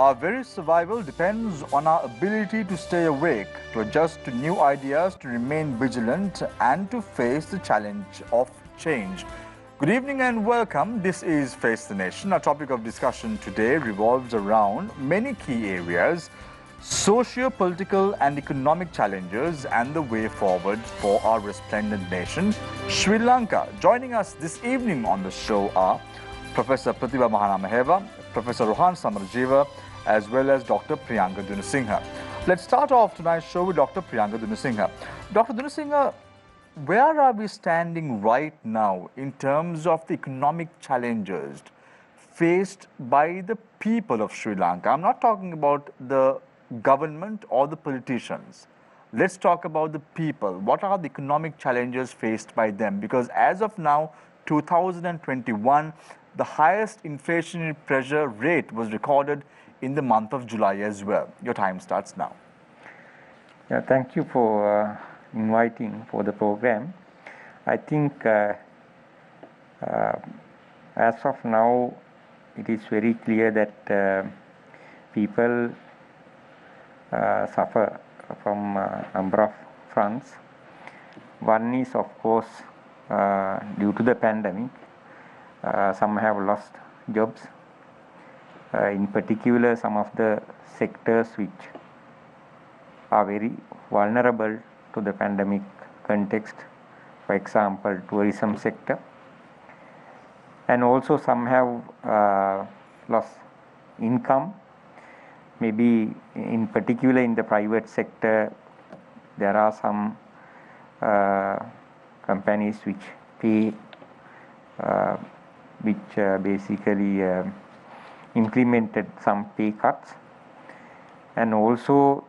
Our very survival depends on our ability to stay awake, to adjust to new ideas, to remain vigilant, and to face the challenge of change. Good evening and welcome. This is Face the Nation. Our topic of discussion today revolves around many key areas: socio-political and economic challenges and the way forward for our resplendent nation, Sri Lanka. Joining us this evening on the show are Professor Pratibha Mahanamaheva, Professor Rohan Samarjeeva, as well as Dr. Priyanka Dunasinghe. Let's start off tonight's show with Dr. Priyanka Dunasinghe. Dr. Dunasinghe, where are we standing right now in terms of the economic challenges faced by the people of Sri Lanka? I'm not talking about the government or the politicians. Let's talk about the people. What are the economic challenges faced by them? Because as of now, 2021, the highest inflationary pressure rate was recorded in the month of July as well. Your time starts now. Yeah, thank you for inviting for the program. I think as of now, it is very clear that people suffer from a number of fronts. One is, of course, due to the pandemic. Some have lost jobs. In particular, some of the sectors which are very vulnerable to the pandemic context, for example, tourism sector. And also some have lost income. Maybe in particular in the private sector, there are some companies which pay, basically implemented some pay cuts. And also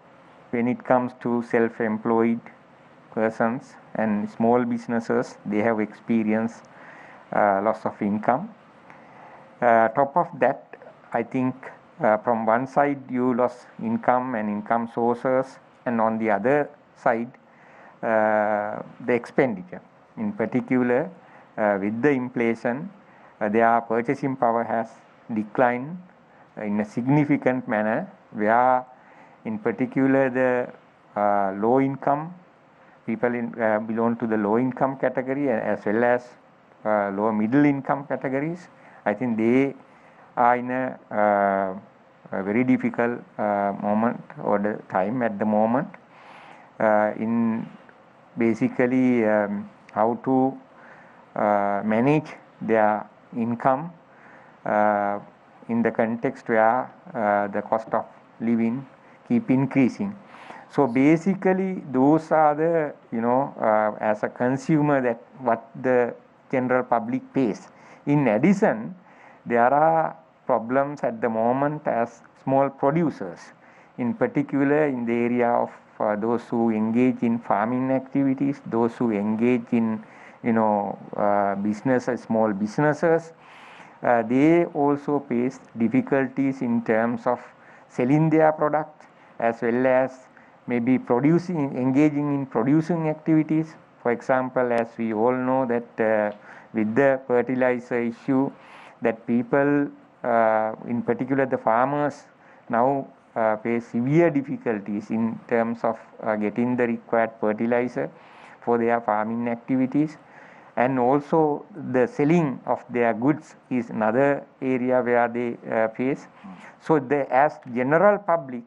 when it comes to self-employed persons and small businesses, they have experienced loss of income. Top of that, I think from one side you lost income and income sources, and on the other side the expenditure. In particular, with the inflation, their purchasing power has declined in a significant manner, where in particular the low income people belong to the low income category, as well as lower middle income categories. I think they are in a very difficult moment or the time at the moment in basically how to manage their income in the context where the cost of living keep increasing. So basically those are the, as a consumer, that what the general public pays. In addition, there are problems at the moment as small producers, in particular in the area of those who engage in farming activities, those who engage in businesses, small businesses. They also face difficulties in terms of selling their product, as well as maybe engaging in producing activities. For example, as we all know that with the fertilizer issue, that people, in particular the farmers, now face severe difficulties in terms of getting the required fertilizer for their farming activities. And also the selling of their goods is another area where they face. So as general public,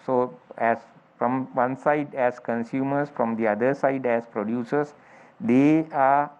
so as from one side as consumers, from the other side as producers, they are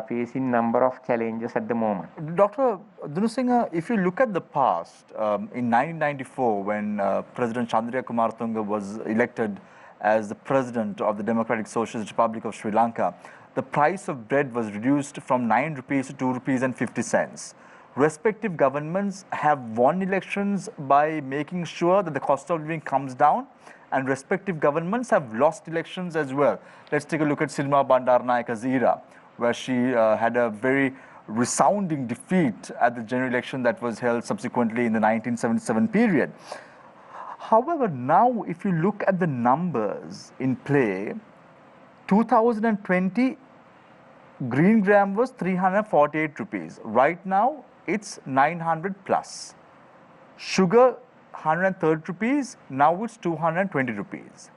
facing number of challenges at the moment. Dr. Dunasinghe, if you look at the past, in 1994, when President Chandriya Kumaratunga was elected as the President of the Democratic Socialist Republic of Sri Lanka, the price of bread was reduced from 9 rupees to 2 rupees and 50 cents. Respective governments have won elections by making sure that the cost of living comes down, and respective governments have lost elections as well. Let's take a look at Silma Bandaranaike's era, where she had a very resounding defeat at the general election that was held subsequently in the 1977 period. However, now if you look at the numbers in play, 2020 green gram was 348 rupees. Right now it's 900 plus. Sugar 130 rupees, now it's 220 rupees.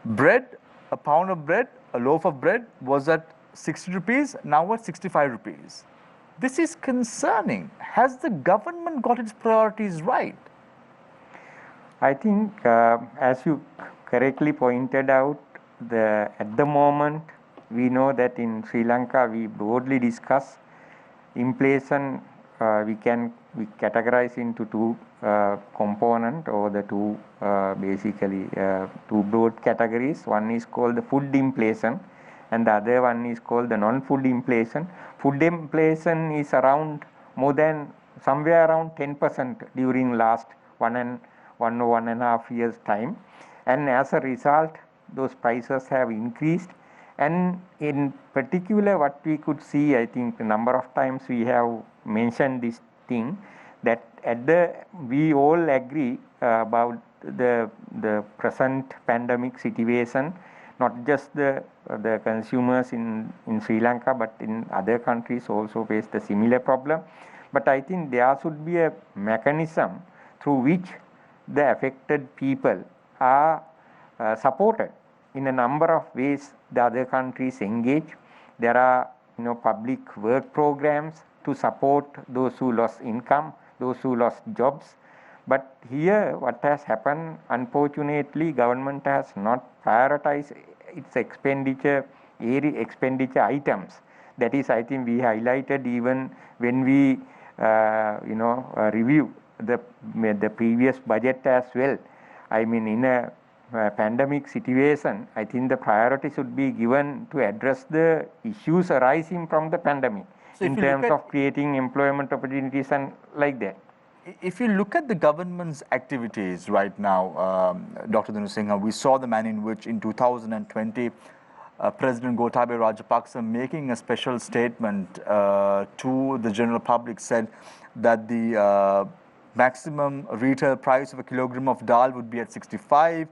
Bread, a pound of bread, a loaf of bread was at 60 rupees, now at 65 rupees. This is concerning. Has the government got its priorities right? I think, as you correctly pointed out, at the moment we know that in Sri Lanka we broadly discuss inflation. We categorize into two component, or the two two broad categories. One is called the food inflation, and the other one is called the non-food inflation. Food inflation is around somewhere around 10% during last 1.5 years time, and as a result those prices have increased. And in particular, what we could see, I think a number of times we have mentioned this thing, that we all agree about the present pandemic situation. Not just the consumers in Sri Lanka, but in other countries also face the similar problem. But I think there should be a mechanism through which the affected people are supported. In a number of ways the other countries engage. There are public work programs to support those who lost income, those who lost jobs. But here what has happened, unfortunately, government has not prioritized its expenditure items. That is, I think we highlighted even when we review the previous budget as well. I mean, in a pandemic situation, I think the priority should be given to address the issues arising from the pandemic, so in terms of creating employment opportunities and like that. If you look at the government's activities right now, Dr. Dhanusingha, we saw the manner in which in 2020, President Gotabaya Rajapaksa making a special statement to the general public said that the maximum retail price of a kilogram of dal would be at 65,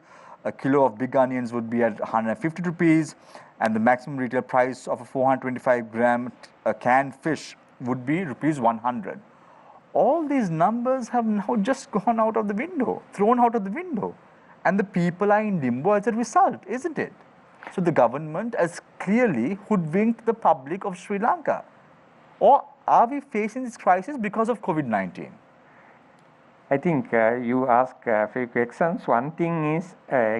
a kilo of big onions would be at 150 rupees, and the maximum retail price of a 425 gram canned fish would be rupees 100. All these numbers have now just gone out of the window, thrown out of the window, and the people are in limbo as a result, isn't it? So the government has clearly hoodwinked the public of Sri Lanka. Or are we facing this crisis because of COVID-19? I think you ask a few questions. One thing is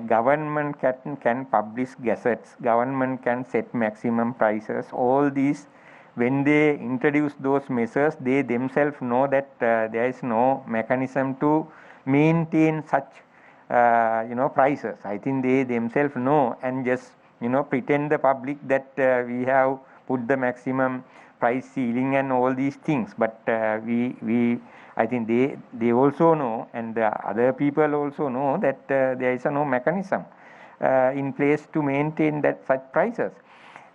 government can publish gazettes, government can set maximum prices. All these, when they introduce those measures, they themselves know that there is no mechanism to maintain such prices. I think they themselves know, and just pretend the public that we have put the maximum price ceiling and all these things. But I think they also know, and the other people also know, that there is no mechanism in place to maintain that such prices.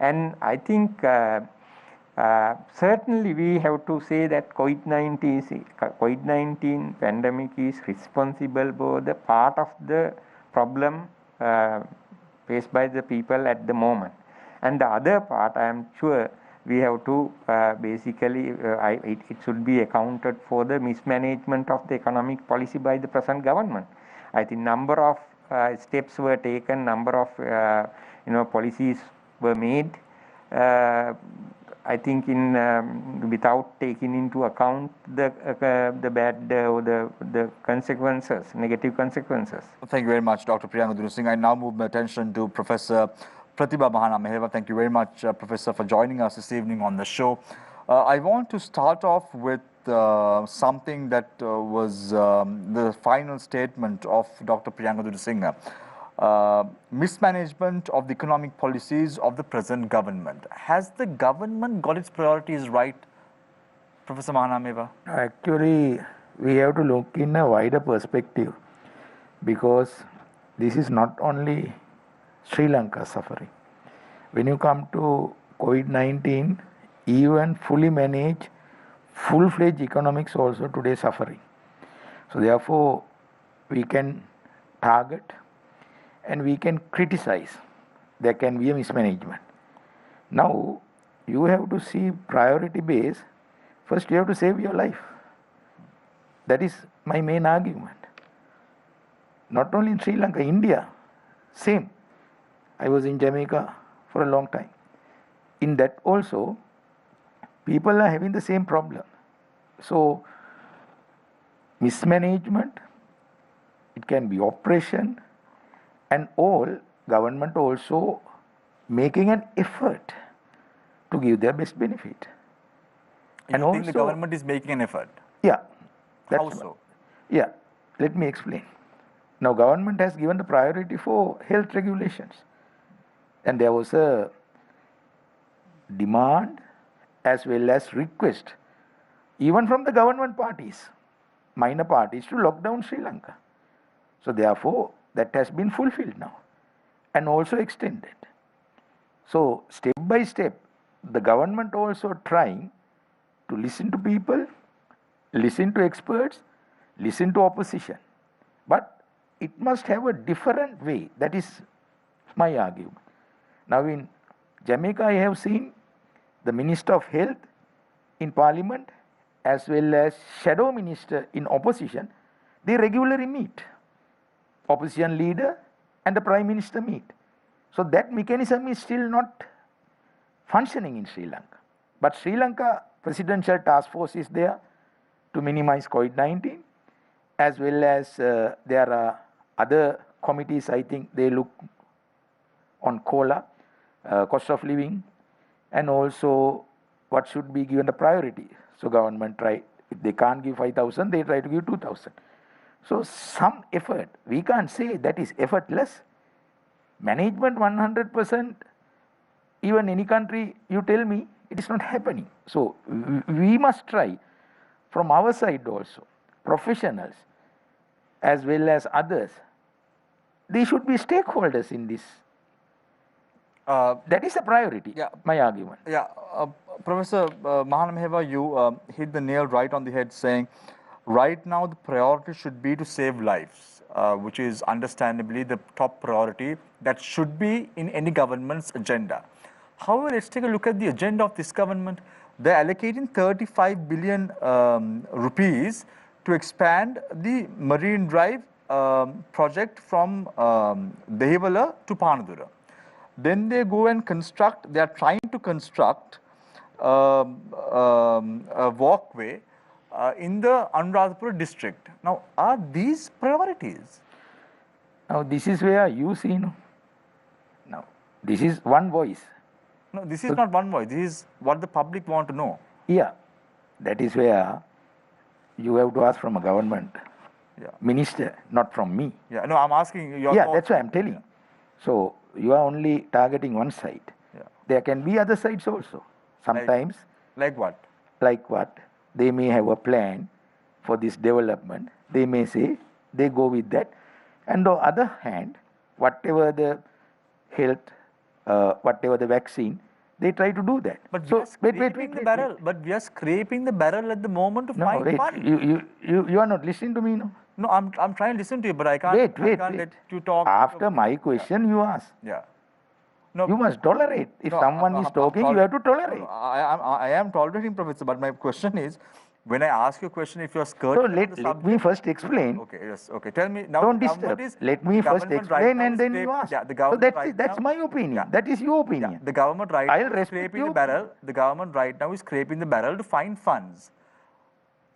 And I think certainly we have to say that COVID-19 pandemic is responsible for the part of the problem faced by the people at the moment. And the other part, I am sure, we have to it should be accounted for the mismanagement of the economic policy by the present government. I think number of steps were taken, number of policies were made. I think without taking into account the bad or the consequences, negative consequences. Thank you very much, Dr. Priyanka Dhanusingha. I now move my attention to Professor Pratibha Mahanameheva. Thank you very much, Professor, for joining us this evening on the show. I want to start off with something that was the final statement of Dr. Priyanka Dhanusingha. Mismanagement of the economic policies of the present government. Has the government got its priorities right, Professor Mahanameheva? Actually, we have to look in a wider perspective, because this is not only Sri Lanka suffering. When you come to COVID-19, even fully managed, full-fledged economics also today suffering. So therefore, we can target and we can criticize. There can be a mismanagement. Now, you have to see priority base. First, you have to save your life. That is my main argument. Not only in Sri Lanka, India, same. I was in Jamaica for a long time. In that also, people are having the same problem. So, mismanagement, it can be oppression, and all government also making an effort to give their best benefit. And you think the government is making an effort? Yeah. How so? Yeah, let me explain. Now, government has given the priority for health regulations. And there was a demand as well as request, even from the government parties, minor parties, to lock down Sri Lanka. So, therefore, that has been fulfilled now and also extended. So, step by step, the government also trying to listen to people, listen to experts, listen to opposition. But it must have a different way. That is my argument. Now in Jamaica, I have seen the Minister of Health in Parliament as well as Shadow Minister in opposition. They regularly meet. Opposition leader and the Prime Minister meet. So that mechanism is still not functioning in Sri Lanka. But Sri Lanka Presidential Task Force is there to minimize COVID-19, as well as there are other committees. I think they look on COLA, cost of living, and also what should be given the priority. So government try, if they can't give 5,000, they try to give 2,000. So some effort, we can't say that is effortless. Management 100%, even any country, you tell me, it is not happening. So we must try from our side also, professionals as well as others, they should be stakeholders in this. That is a priority, my argument. Yeah, Professor Mahanameheva, you hit the nail right on the head, saying right now the priority should be to save lives, which is understandably the top priority that should be in any government's agenda. However, let's take a look at the agenda of this government. They're allocating 35 billion rupees to expand the Marine Drive project from Dehivala to Panadura. Then they go and construct, they are trying to construct a walkway in the Anuradhapura district. Now, are these priorities? Now, this is where you see, now, this is one voice. No, this is not one voice. This is what the public want to know. Yeah, that is where you have to ask from a government minister, not from me. Yeah, no, I'm asking your thoughts. That's what I'm telling. So you are only targeting one side. There can be other sides also. Sometimes. Like what? Like what? They may have a plan for this development. They may say they go with that. And on the other hand, whatever the health, whatever the vaccine, they try to do that. But so, But we are scraping the barrel at the moment to find funds. You are not listening to me, no? No, I'm trying to listen to you, but I can't, let you talk. After my question, you ask. Yeah. No, you must tolerate. If someone is talking, you have to tolerate. I am tolerating, Professor, but my question is, when I ask you a question, if you are skirting so let me first explain. Okay, yes, okay. Tell me now. Don't disturb. Let me first explain and then you ask. Yeah, the government so that's my opinion. Yeah. That is your opinion. Yeah, the government now is scraping the barrel. The government right now is scraping the barrel to find funds.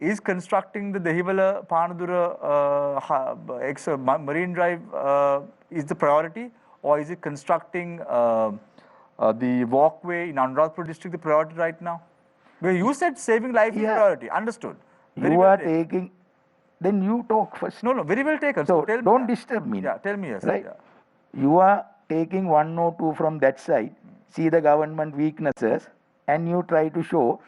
Is constructing the Dehivala Panadura Marine Drive is the priority, or is it constructing the walkway in Anuradhapura district the priority right now? Well, you said saving life is priority. Understood. Very you are taking. Then you talk first. No, very well taken. So tell don't disturb me. Yeah, tell me yes. Right. Yeah. You are taking one or two from that side. See the government weaknesses, and you try to show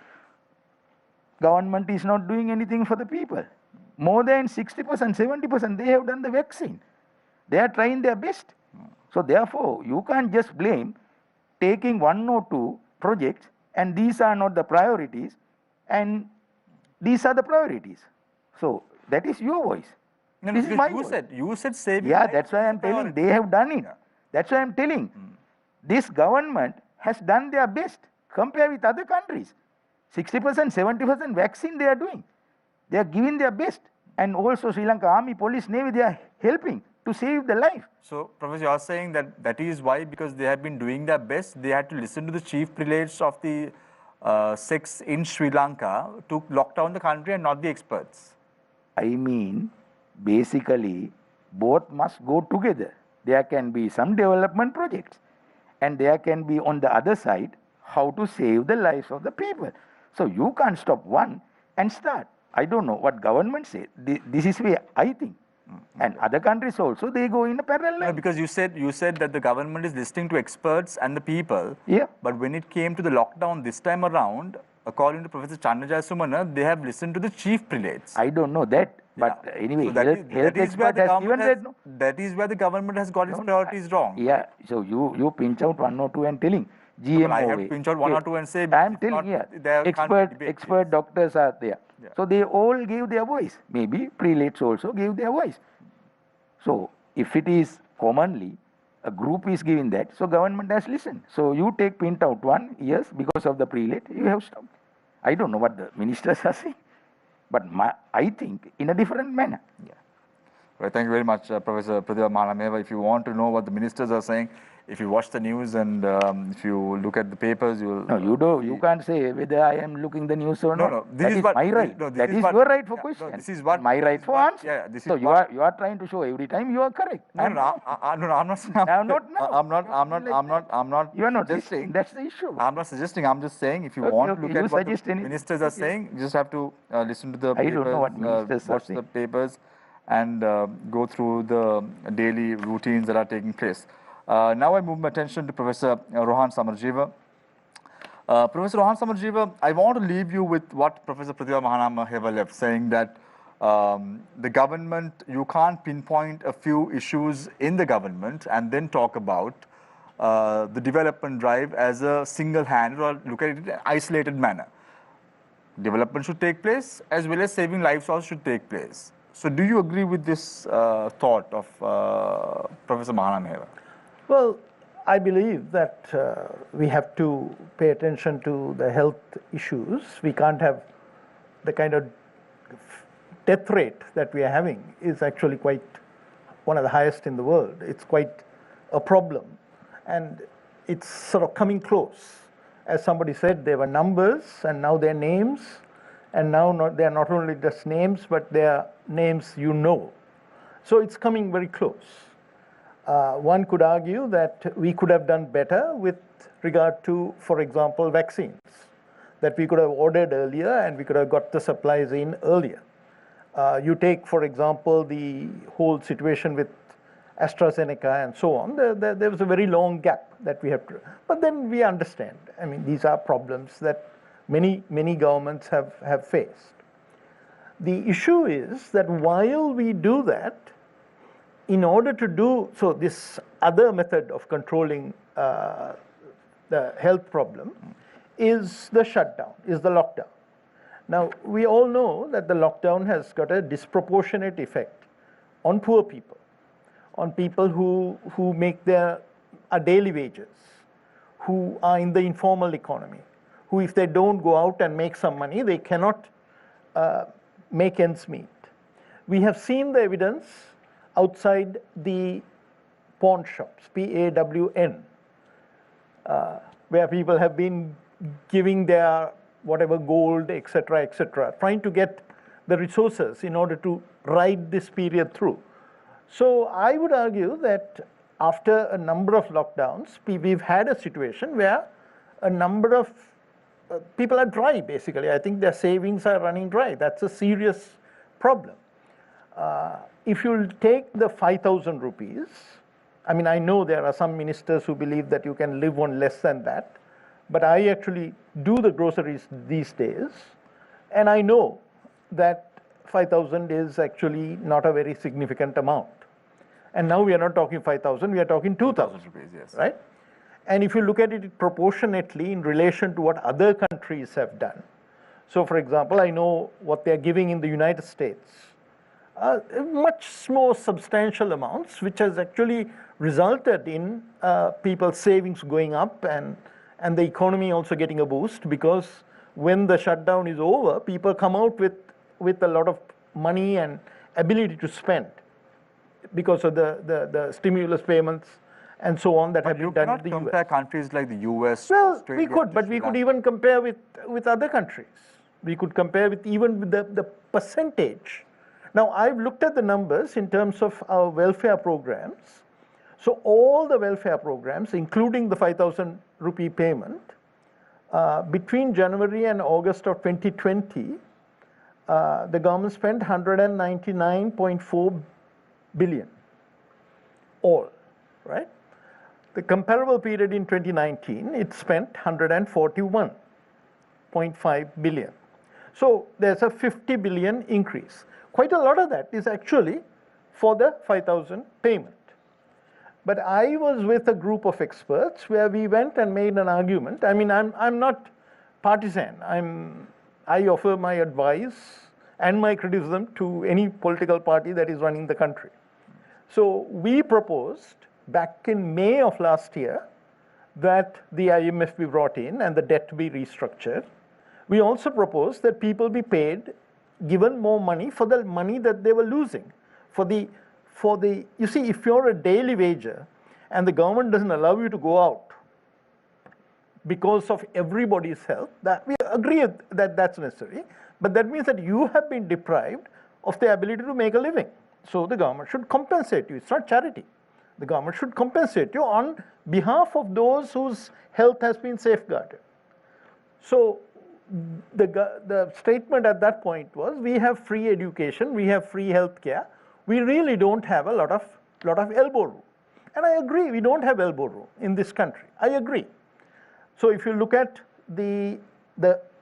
government is not doing anything for the people. More than 60%, 70%, they have done the vaccine. They are trying their best. So therefore, you can't just blame taking one or two projects and these are not the priorities and these are the priorities. So that is your voice. No, this is my voice. You said saving. Yeah, that's why I am telling. They have done it. Yeah. That's why I am telling. This government has done their best compared with other countries. 60%, 70% vaccine they are doing. They are giving their best. And also Sri Lanka Army, Police, Navy, they are helping to save the life. So, Professor, you are saying that that is why, because they have been doing their best, they had to listen to the chief prelates of the sects in Sri Lanka to lock down the country and not the experts. I mean, basically, both must go together. There can be some development projects, and there can be on the other side how to save the lives of the people. So you can't stop one and start. I don't know what government say. This is where I think. And other countries also, they go in a parallel line. No, because you said that the government is listening to experts and the people. Yeah. But when it came to the lockdown this time around, according to Professor Chandra Sumana, they have listened to the chief prelates. I don't know that. But Yeah. anyway, So that health is where expert the has government given has, that. No? that is where the government has got its priorities wrong. Yeah. So you pinch out one or two and telling GMO. But I have to pinch out one or two and say, I'm it's telling, not- yeah. there can't be debate. Expert doctors are there. Yeah. So they all give their voice. Maybe prelates also give their voice. So if it is commonly a group is giving that, so government has listened. So you take print out one, yes, because of the prelate, you have stopped. I don't know what the ministers are saying, but I think in a different manner. Yeah. Right, thank you very much, Professor Pratibha Mahanameva. If you want to know what the ministers are saying, if you watch the news and if you look at the papers, you will. No, you don't. You can't say whether I am looking the news or not. No, That is my right. That is your right for question. No, this is what my right for answer. Yeah, this is so you are trying to show every time you are correct. No, I'm not saying. I'm not now. I'm not. You are not suggesting. That's the issue. I'm not suggesting. I'm just saying if you Okay, want to look you at what suggest the anything. ministers are saying, you just have to listen to the I papers, don't know what ministers are watch the saying. papers, and go through the daily routines that are taking place. Now I move my attention to Professor Rohan Samarjeeva. Professor Rohan Samarjeeva, I want to leave you with what Professor Pratibha Mahanameva left, saying that the government, you can't pinpoint a few issues in the government and then talk about the development drive as a single-handed or look at it in an isolated manner. Development should take place as well as saving lives also should take place. So do you agree with this thought of Professor Mahanameva? Well, I believe that we have to pay attention to the health issues. We can't have the kind of death rate that we are having is actually quite one of the highest in the world. It's quite a problem. And it's sort of coming close. As somebody said, there were numbers and now they're names. And now they're not only just names, but they're names you know. So it's coming very close. One could argue that we could have done better with regard to, for example, vaccines, that we could have ordered earlier and we could have got the supplies in earlier. You take, for example, the whole situation with AstraZeneca and so on. There was a very long gap that we have to, but then we understand. I mean, these are problems that many governments have faced. The issue is that while we do that, in order to do so, this other method of controlling the health problem is the shutdown, is the lockdown. Now, we all know that the lockdown has got a disproportionate effect on poor people, on people who make their daily wages, who are in the informal economy, who if they don't go out and make some money, they cannot make ends meet. We have seen the evidence outside the pawn shops, PAWN, where people have been giving their whatever gold, etc., trying to get the resources in order to ride this period through. So I would argue that after a number of lockdowns, we've had a situation where a number of people are dry, basically. I think their savings are running dry. That's a serious problem. If you take the 5,000 rupees, I mean, I know there are some ministers who believe that you can live on less than that, but I actually do the groceries these days, and I know that 5,000 is actually not a very significant amount. And now we are not talking 5,000, we are talking 2,000 rupees, yes. Right? And if you look at it proportionately in relation to what other countries have done. So, for example, I know what they're giving in the United States. Much more substantial amounts, which has actually resulted in people's savings going up and the economy also getting a boost, because when the shutdown is over, people come out with a lot of money and ability to spend because of the stimulus payments and so on that have been done in the You cannot US. compare countries like the US, Well, Australia, we could, but we could even compare with other countries. We could compare with even with the percentage. Now, I've looked at the numbers in terms of our welfare programs. So all the welfare programs, including the 5,000 rupee payment, between January and August of 2020, the government spent 199.4 billion, all, right? The comparable period in 2019, it spent 141.5 billion. So there's a 50 billion increase. Quite a lot of that is actually for the 5,000 payment. But I was with a group of experts where we went and made an argument. I mean, I'm not partisan. I offer my advice and my criticism to any political party that is running the country. So we proposed back in May of last year that the IMF be brought in and the debt be restructured. We also proposed that people be paid, given more money for the money that they were losing. You see, if you're a daily wager and the government doesn't allow you to go out because of everybody's health, that we agree that that's necessary, but that means that you have been deprived of the ability to make a living. So the government should compensate you. It's not charity. The government should compensate you on behalf of those whose health has been safeguarded. So the statement at that point was, we have free education, we have free health care, we really don't have a lot of elbow room. And I agree, we don't have elbow room in this country. I agree. So if you look at the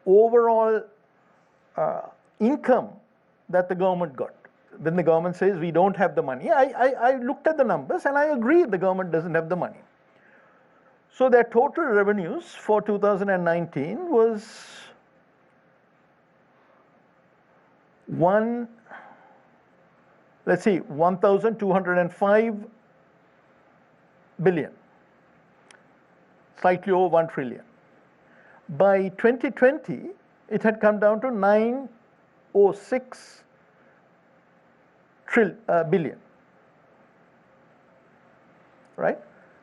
overall income that the government got, when the government says we don't have the money, I looked at the numbers and I agree the government doesn't have the money. So their total revenues for 2019 was 1,205 billion, slightly over 1 trillion. By 2020, it had come down to 906 billion, right?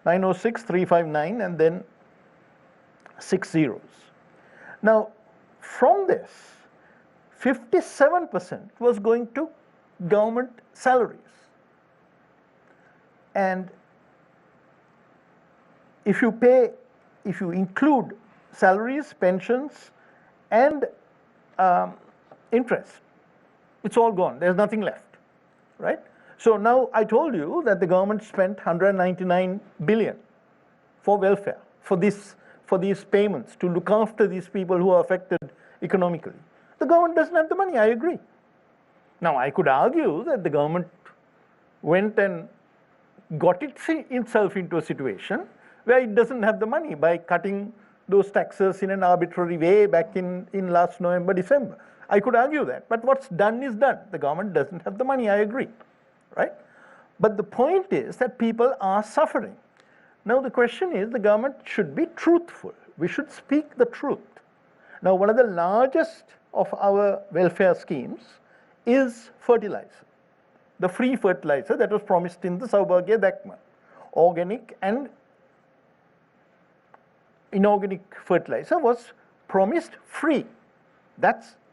906, 359, and then 6 zeros. Now, from this, 57% was going to government salaries. And if you include salaries, pensions, and interest, it's all gone. There's nothing left, right? So now I told you that the government spent 199 billion for welfare, for these payments, to look after these people who are affected economically. The government doesn't have the money, I agree. Now, I could argue that the government went and got itself into a situation where it doesn't have the money by cutting those taxes in an arbitrary way back in last November, December. I could argue that, but what's done is done. The government doesn't have the money, I agree, right? But the point is that people are suffering. Now, the question is, the government should be truthful. We should speak the truth. Now, one of the largest of our welfare schemes is fertilizer, the free fertilizer that was promised in the Saubhagya Dakma. Organic and inorganic fertilizer was promised free.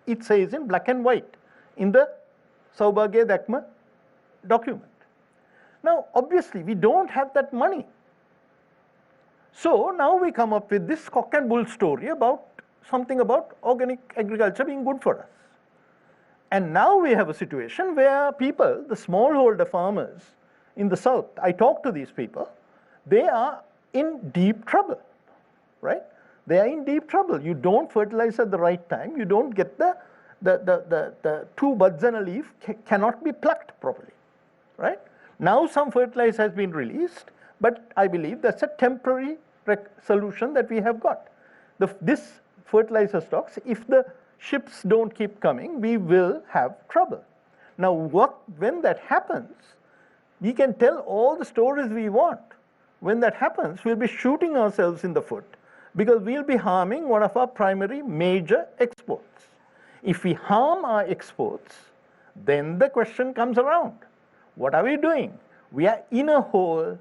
It says in black and white in the Saubhagya Dakma document. Now, obviously, we don't have that money. So now we come up with this cock and bull story about something about organic agriculture being good for us. And now we have a situation where people, the smallholder farmers in the south, I talk to these people, they are in deep trouble, right? They are in deep trouble. You don't fertilize at the right time. You don't get the two buds and a leaf cannot be plucked properly, right? Now some fertilizer has been released, but I believe that's a temporary solution that we have got. This fertilizer stocks, if the ships don't keep coming, we will have trouble. Now, when that happens, we can tell all the stories we want. When that happens, we'll be shooting ourselves in the foot because we'll be harming one of our primary major exports. If we harm our exports, then the question comes around. What are we doing? We are in a hole,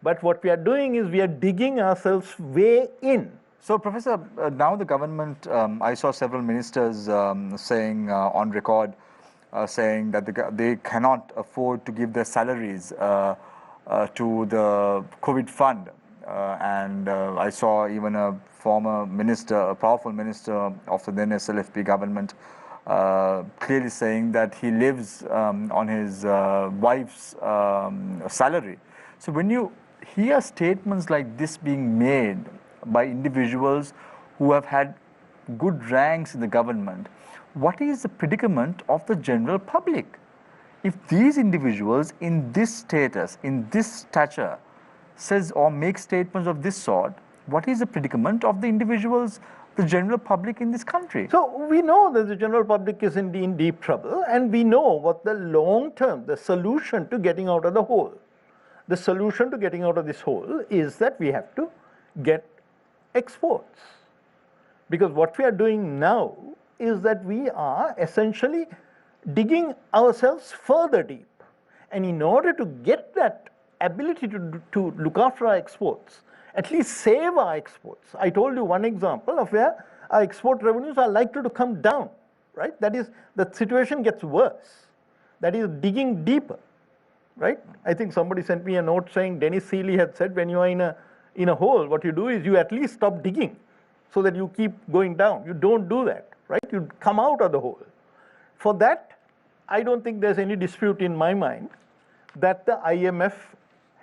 but what we are doing is we are digging ourselves way in. So, Professor, now the government, I saw several ministers saying on record, saying that they cannot afford to give their salaries to the COVID fund. And I saw even a former minister, a powerful minister of the then SLFP government, clearly saying that he lives on his wife's salary. So when you hear statements like this being made by individuals who have had good ranks in the government, what is the predicament of the general public? If these individuals in this status, in this stature, says or make statements of this sort, what is the predicament of the individuals, the general public in this country? So we know that the general public is in deep trouble, and we know what the long term, the solution to getting out of the hole. The solution to getting out of this hole is that we have to get exports. Because what we are doing now is that we are essentially digging ourselves further deep. And in order to get that ability to look after our exports, at least save our exports. I told you one example of where our export revenues are likely to come down, right? That is, the situation gets worse. That is digging deeper, right? I think somebody sent me a note saying Dennis Seeley had said when you are in a hole, what you do is you at least stop digging so that you keep going down. You don't do that, right? You come out of the hole. For that, I don't think there's any dispute in my mind that the IMF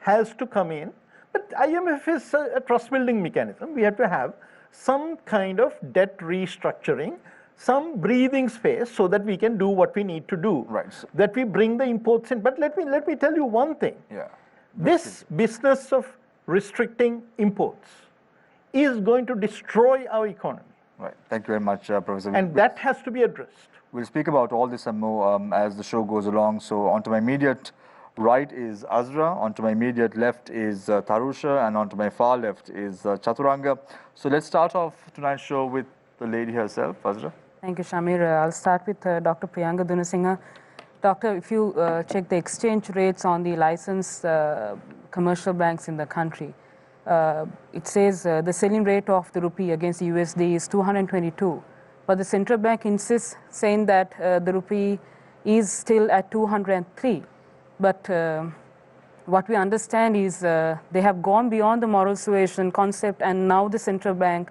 has to come in. But IMF is a trust-building mechanism. We have to have some kind of debt restructuring, some breathing space so that we can do what we need to do. Right. That we bring the imports in. But let me tell you one thing. Yeah. This business of restricting imports is going to destroy our economy. Right. Thank you very much, Professor. And that has to be addressed. We'll speak about all this and more as the show goes along. So onto my immediate right is Azra, onto my immediate left is Tarusha, and onto my far left is Chaturanga. So let's start off tonight's show with the lady herself, Azra. Thank you, Shamir. I'll start with Dr. Priyanka Dunasinghe. Doctor, if you check the exchange rates on the licensed commercial banks in the country, it says the selling rate of the rupee against the USD is 222. But the central bank insists saying that the rupee is still at 203. But what we understand is they have gone beyond the moral suasion concept, and now the central bank,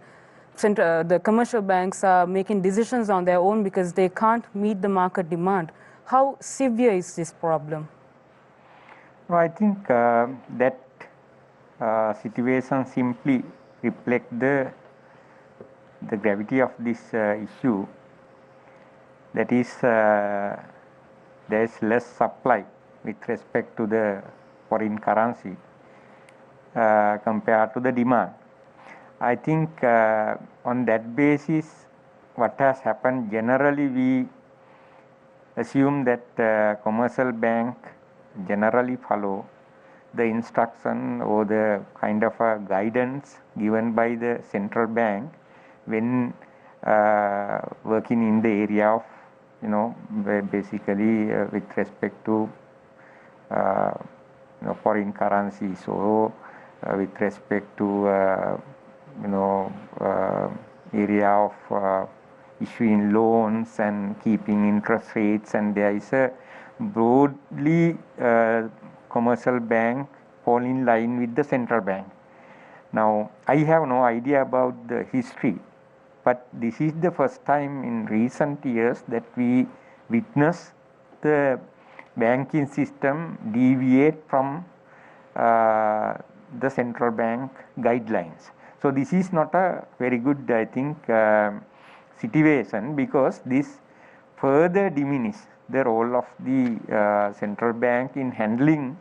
the commercial banks are making decisions on their own because they can't meet the market demand. How severe is this problem? Well, I think that situation simply reflects the gravity of this issue. That is, there is less supply with respect to the foreign currency compared to the demand. I think on that basis, what has happened, generally we assume that commercial bank generally follow the instruction or the kind of a guidance given by the central bank when working in the area of, basically with respect to foreign currency. So with respect to area of issuing loans and keeping interest rates, and there is a broadly commercial bank fall in line with the central bank. Now I have no idea about the history, but this is the first time in recent years that we witness the banking system deviate from the central bank guidelines. So this is not a very good, I think, situation, because this further diminishes the role of the central bank in handling,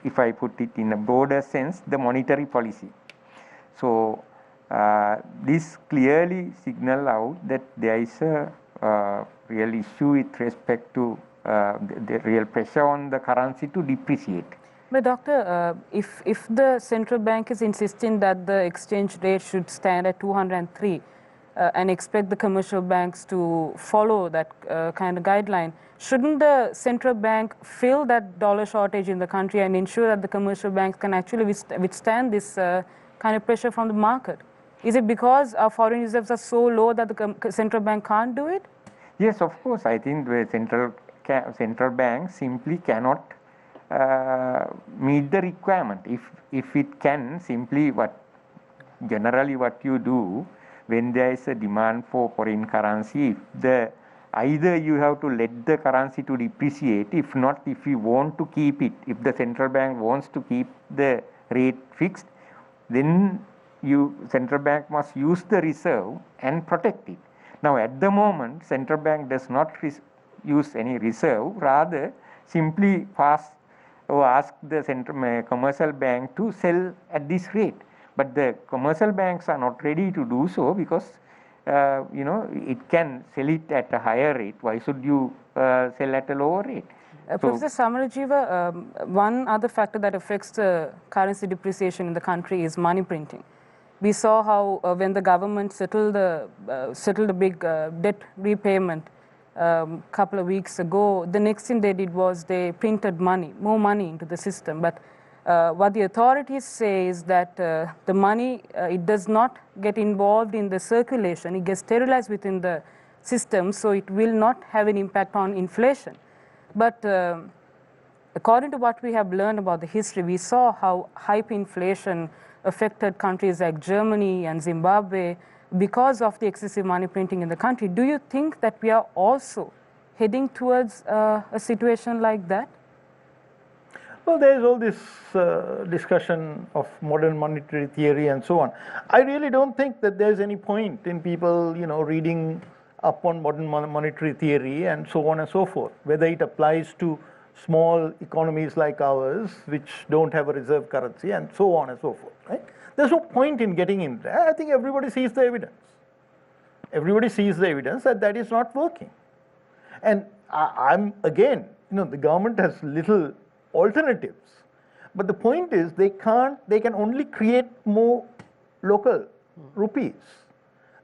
if I put it in a broader sense, the monetary policy. So this clearly signals out that there is a real issue with respect to the real pressure on the currency to depreciate. But doctor, if the central bank is insisting that the exchange rate should stand at 203, and expect the commercial banks to follow that kind of guideline, shouldn't the central bank fill that dollar shortage in the country and ensure that the commercial banks can actually withstand this kind of pressure from the market? Is it because our foreign reserves are so low that the central bank can't do it? Yes, of course. I think the central bank simply cannot meet the requirement. If it can, simply generally what you do when there is a demand for foreign currency, either you have to let the currency to depreciate. If not, if you want to keep it, if the central bank wants to keep the rate fixed, then central bank must use the reserve and protect it. Now at the moment, central bank does not use any reserve, rather simply ask the commercial bank to sell at this rate. But the commercial banks are not ready to do so because it can sell it at a higher rate. Why should you sell at a lower rate? Professor Samarajiva, one other factor that affects the currency depreciation in the country is money printing. We saw how when the government settled a big debt repayment couple of weeks ago, the next thing they did was they printed more money into the system. But what the authorities say is that the money, it does not get involved in the circulation. It gets sterilized within the system, so it will not have an impact on inflation. But according to what we have learned about the history, we saw how hyperinflation affected countries like Germany and Zimbabwe because of the excessive money printing in the country. Do you think that we are also heading towards a situation like that? Well, there is all this discussion of modern monetary theory and so on. I really don't think that there's any point in people, reading up on modern monetary theory and so on and so forth, whether it applies to small economies like ours, which don't have a reserve currency, and so on and so forth, right? There's no point in getting in there. I think everybody sees the evidence. Everybody sees the evidence that is not working. And I'm, again, the government has little alternatives. But the point is they can only create more local rupees.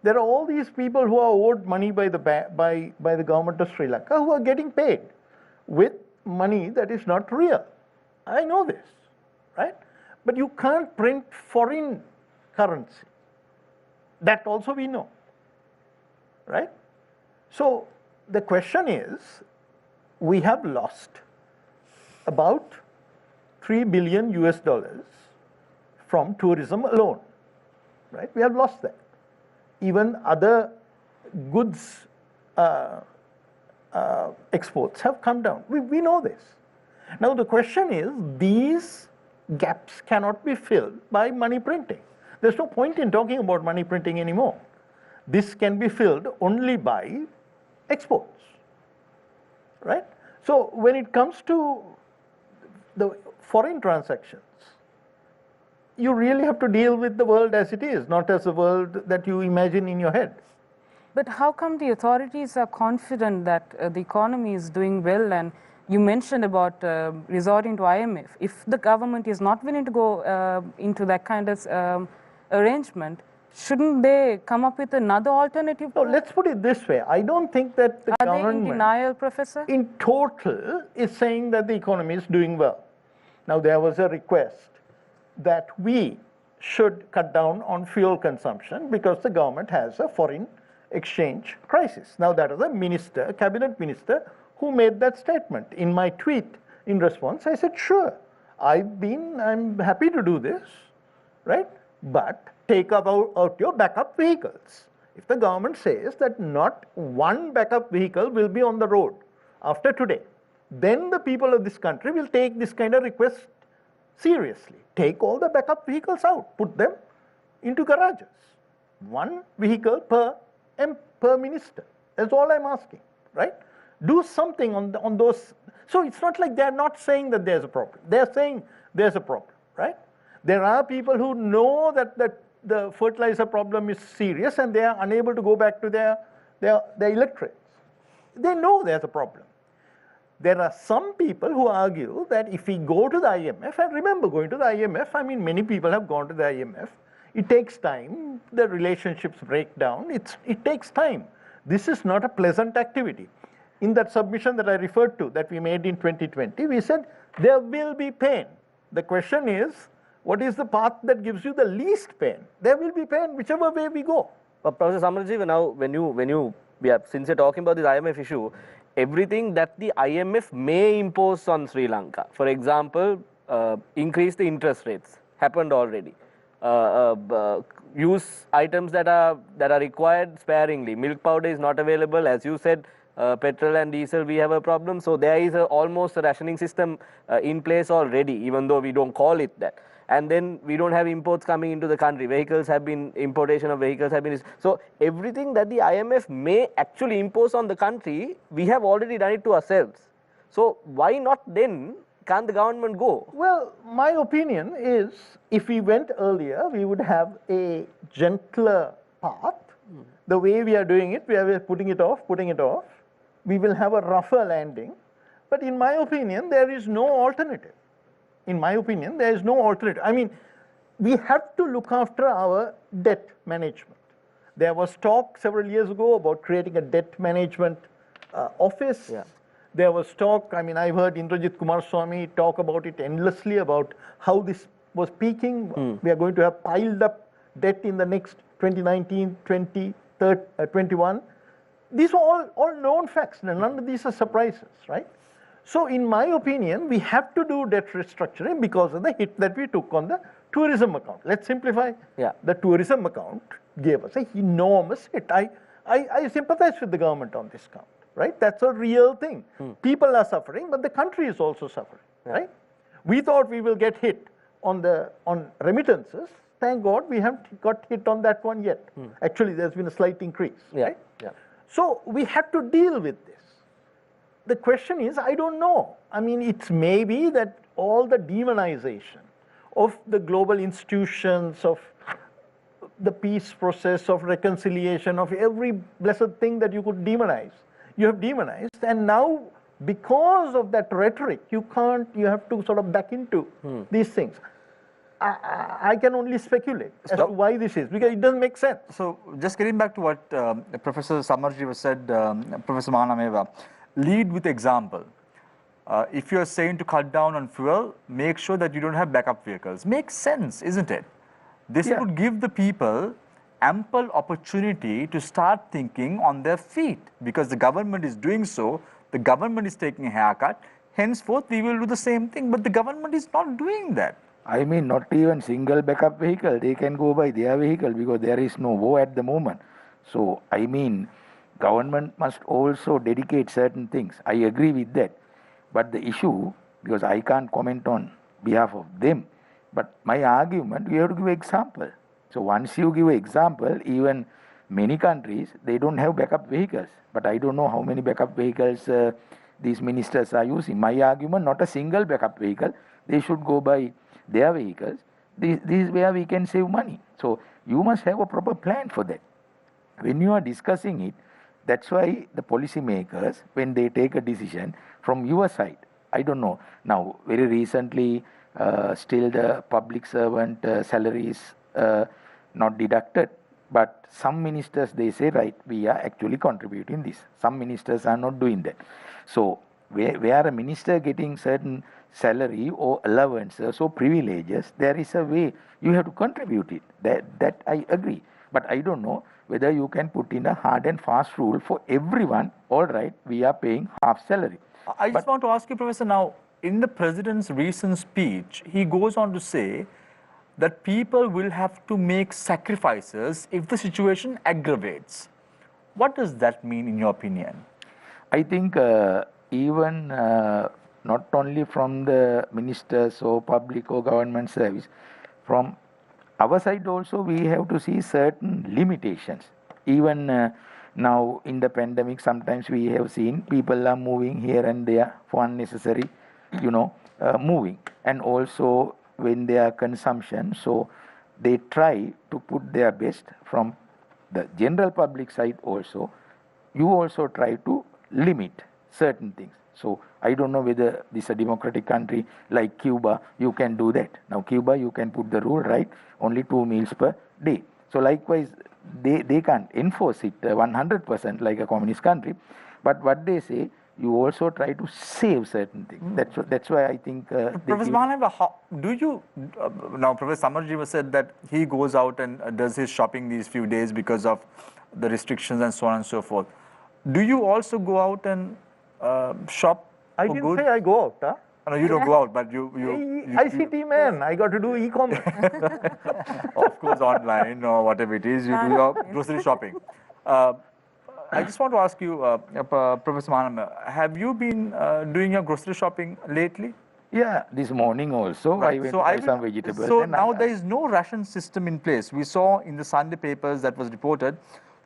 There are all these people who are owed money by the government of Sri Lanka who are getting paid with money that is not real. I know this, right? But you can't print foreign currency. That also we know, right? So the question is, we have lost about $3 billion US from tourism alone, right? We have lost that. Even other goods exports have come down. We know this. Now the question is, these gaps cannot be filled by money printing. There's no point in talking about money printing anymore. This can be filled only by exports, right? So when it comes to the foreign transactions, you really have to deal with the world as it is, not as a world that you imagine in your head. But how come the authorities are confident that the economy is doing well? And you mentioned about resorting to IMF. If the government is not willing to go into that kind of arrangement, shouldn't they come up with another alternative? No, let's put it this way. I don't think that the government... Are they in denial, Professor? In total is saying that the economy is doing well. Now, there was a request that we should cut down on fuel consumption because the government has a foreign exchange crisis. Now, that was a cabinet minister, who made that statement. In my tweet, in response, I said, sure, I'm happy to do this, right? But take out your backup vehicles. If the government says that not one backup vehicle will be on the road after today, then the people of this country will take this kind of request seriously. Take all the backup vehicles out, put them into garages. One vehicle per minister. That's all I'm asking, right? Do something on those. So it's not like they're not saying that there's a problem. They're saying there's a problem, right? There are people who know that the fertilizer problem is serious and they are unable to go back to their electorates. They know there's a problem. There are some people who argue that if we go to the IMF, and remember going to the IMF, I mean many people have gone to the IMF, It takes time. The relationships break down. It takes time. This is not a pleasant activity. In that submission that I referred to, that we made in 2020, we said there will be pain. The question is, what is the path that gives you the least pain? There will be pain whichever way we go. But Professor Samarji, now since you're talking about this IMF issue, everything that the IMF may impose on Sri Lanka, for example, increase the interest rates, happened already. Use items that are required sparingly. Milk powder is not available, as you said. Petrol and diesel, we have a problem. So there is almost a rationing system in place already, even though we don't call it that. And then we don't have imports coming into the country. Importation of vehicles have been. So everything that the IMF may actually impose on the country, we have already done it to ourselves. So why not then can't the government go? Well, my opinion is if we went earlier, we would have a gentler path. The way we are doing it, we are putting it off. We will have a rougher landing. But in my opinion, there is no alternative. I mean, we have to look after our debt management. There was talk several years ago about creating a debt management office. Yeah. There was talk, I mean, I've heard Indrajit Kumaraswamy talk about it endlessly, about how this was peaking. We are going to have piled up debt in the next 2019, 21. These are all known facts. None of these are surprises, right? So in my opinion, we have to do debt restructuring because of the hit that we took on the tourism account. Let's simplify. Yeah. The tourism account gave us an enormous hit. I sympathize with the government on this count, right? That's a real thing. People are suffering, but the country is also suffering, right? We thought we will get hit on remittances. Thank God we haven't got hit on that one yet. Actually, there's been a slight increase, right? Yeah. So we have to deal with this. The question is, I don't know. I mean, it's maybe that all the demonization of the global institutions, of the peace process, of reconciliation, of every blessed thing that you could demonize, you have demonized. And now, because of that rhetoric, you have to sort of back into these things. I can only speculate as to why this is, because it doesn't make sense. So, just getting back to what Professor Samarji said, Professor Mahanameva, lead with example. If you're saying to cut down on fuel, make sure that you don't have backup vehicles. Makes sense, isn't it? This would give the people ample opportunity to start thinking on their feet, because the government is doing so, the government is taking a haircut, henceforth we will do the same thing, but the government is not doing that. I mean, not even single backup vehicle. They can go by their vehicle because there is no war at the moment. So, I mean, government must also dedicate certain things. I agree with that. But the issue, because I can't comment on behalf of them, but my argument, we have to give an example. So, once you give an example, even many countries, they don't have backup vehicles. But I don't know how many backup vehicles these ministers are using. My argument, not a single backup vehicle. They should go by their vehicles. This is where we can save money. So you must have a proper plan for that. When you are discussing it, that's why the policymakers, when they take a decision from your side, I don't know. Now, very recently, still the public servant salary is not deducted. But some ministers, they say, right, we are actually contributing this. Some ministers are not doing that. So where a minister getting certain salary or allowances or privileges, there is a way you have to contribute it. That I agree. But I don't know whether you can put in a hard and fast rule for everyone. All right, we are paying half salary. I just want to ask you, Professor, now, in the President's recent speech, he goes on to say that people will have to make sacrifices if the situation aggravates. What does that mean in your opinion? I think even not only from the ministers or public or government service, from our side also we have to see certain limitations. Even now in the pandemic, sometimes we have seen people are moving here and there for unnecessary, moving. And also when they are consumption, so they try to put their best from the general public side also. You also try to limit certain things. So I don't know whether this is a democratic country like Cuba, you can do that. Now Cuba, you can put the rule, right? Only 2 meals per day. So likewise, they can't enforce it 100% like a communist country. But what they say, you also try to save certain things. That's why I think... Professor Mahaneva, how do you... now, Professor Samarjiva said that he goes out and does his shopping these few days because of the restrictions and so on and so forth. Do you also go out and shop I for didn't good? say I go out. Huh? No, you don't go out, but you ICT man, I got to do e-commerce. of course, online or whatever it is, you do your grocery shopping. I just want to ask you, Professor Mahaneva, have you been doing your grocery shopping lately? Yeah, this morning also I went to buy some vegetables. So now there is no ration system in place. We saw in the Sunday papers that was reported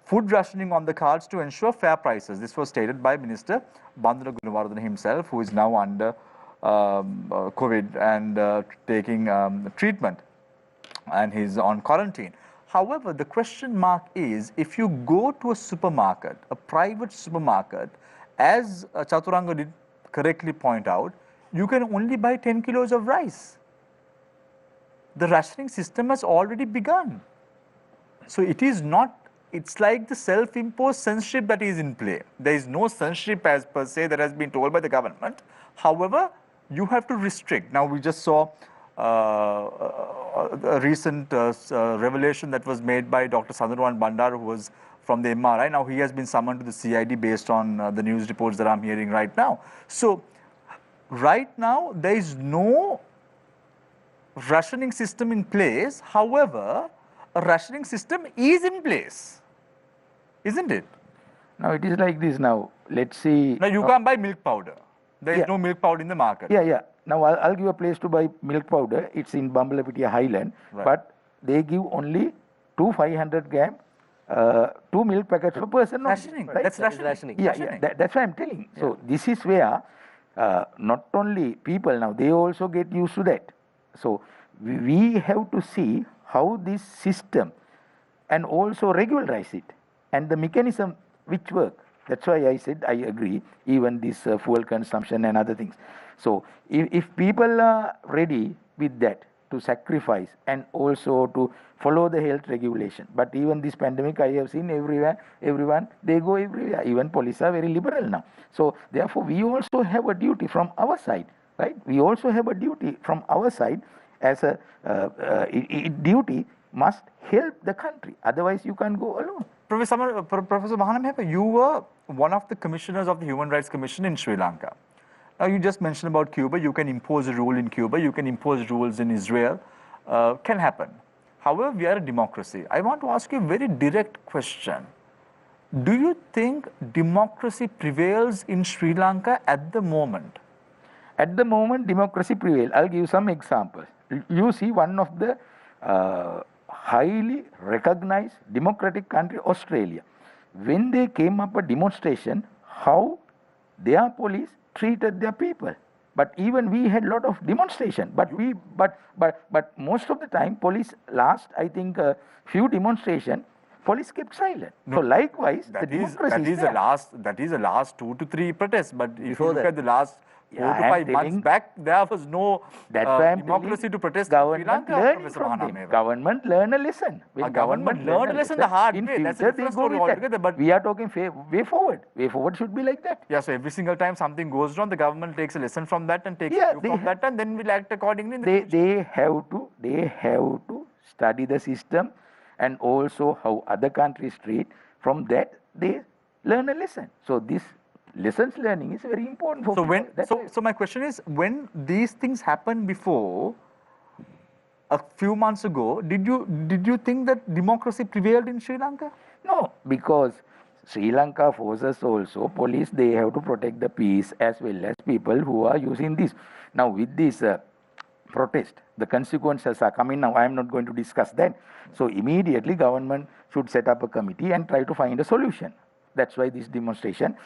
food rationing on the cards to ensure fair prices. This was stated by Minister Bandara Gunawardena himself, who is now under COVID and taking treatment, and he's on quarantine. However, the question mark is, if you go to a supermarket, a private supermarket, as Chaturanga did correctly point out, you can only buy 10 kilos of rice. The rationing system has already begun. So it is not, it's like the self-imposed censorship that is in play. There is no censorship as per se that has been told by the government. However, you have to restrict. Now we just saw a recent revelation that was made by Dr. Sandarwan Bandar, who was from the MRI. Now he has been summoned to the CID based on the news reports that I'm hearing right now. So right now there is no rationing system in place. However, a rationing system is in place, isn't it? Now it is like this now. Let's see. Now you can't buy milk powder. There is no milk powder in the market. Yeah. Now I'll give a place to buy milk powder. It's in Bambalapitiya Highland, but they give only 2 500 gram, 2 milk packets per person. Rationing. Right? That's rationing. Yeah. That's what I'm telling. Yeah. So this is where not only people now, they also get used to that. So we have to see how this system and also regularize it and the mechanism which work. That's why I said I agree, even this fuel consumption and other things. So if people are ready with that to sacrifice and also to follow the health regulation, but even this pandemic I have seen everywhere, everyone, they go everywhere. Even police are very liberal now. So therefore we also have a duty from our side, right? We also have a duty from our side as a duty must help the country. Otherwise you can't go alone. Professor Mahaneva, you were one of the commissioners of the Human Rights Commission in Sri Lanka. Now you just mentioned about Cuba. You can impose a rule in Cuba. You can impose rules in Israel. Can happen. However, we are a democracy. I want to ask you a very direct question. Do you think democracy prevails in Sri Lanka at the moment? At the moment, democracy prevails. I'll give some examples. You see one of the highly recognized democratic country, Australia. When they came up a demonstration, how their police treated their people. But even we had a lot of demonstration. But most of the time, police last, I think, few demonstration, police kept silent. No, so likewise, that is the last 2 to 3 protests. But if you look at the last 4 to 5 months back, there was no democracy to protest in Sri Lanka. Government learn a lesson. When government learn a lesson the hard way. That's a different story altogether. But we are talking way forward. Way forward should be like that. Yeah, so every single time something goes wrong, the government takes a lesson from that and takes a view from that, and then will act accordingly. They have to study the system and also how other countries treat. From that, they learn a lesson. So this lessons learning is very important for people. So my question is, when these things happened before, a few months ago, did you think that democracy prevailed in Sri Lanka? No, because Sri Lanka forces also, police, they have to protect the peace as well as people who are using this. Now with this protest, the consequences are coming now. I am not going to discuss that. So immediately government should set up a committee and try to find a solution. That's why this demonstration,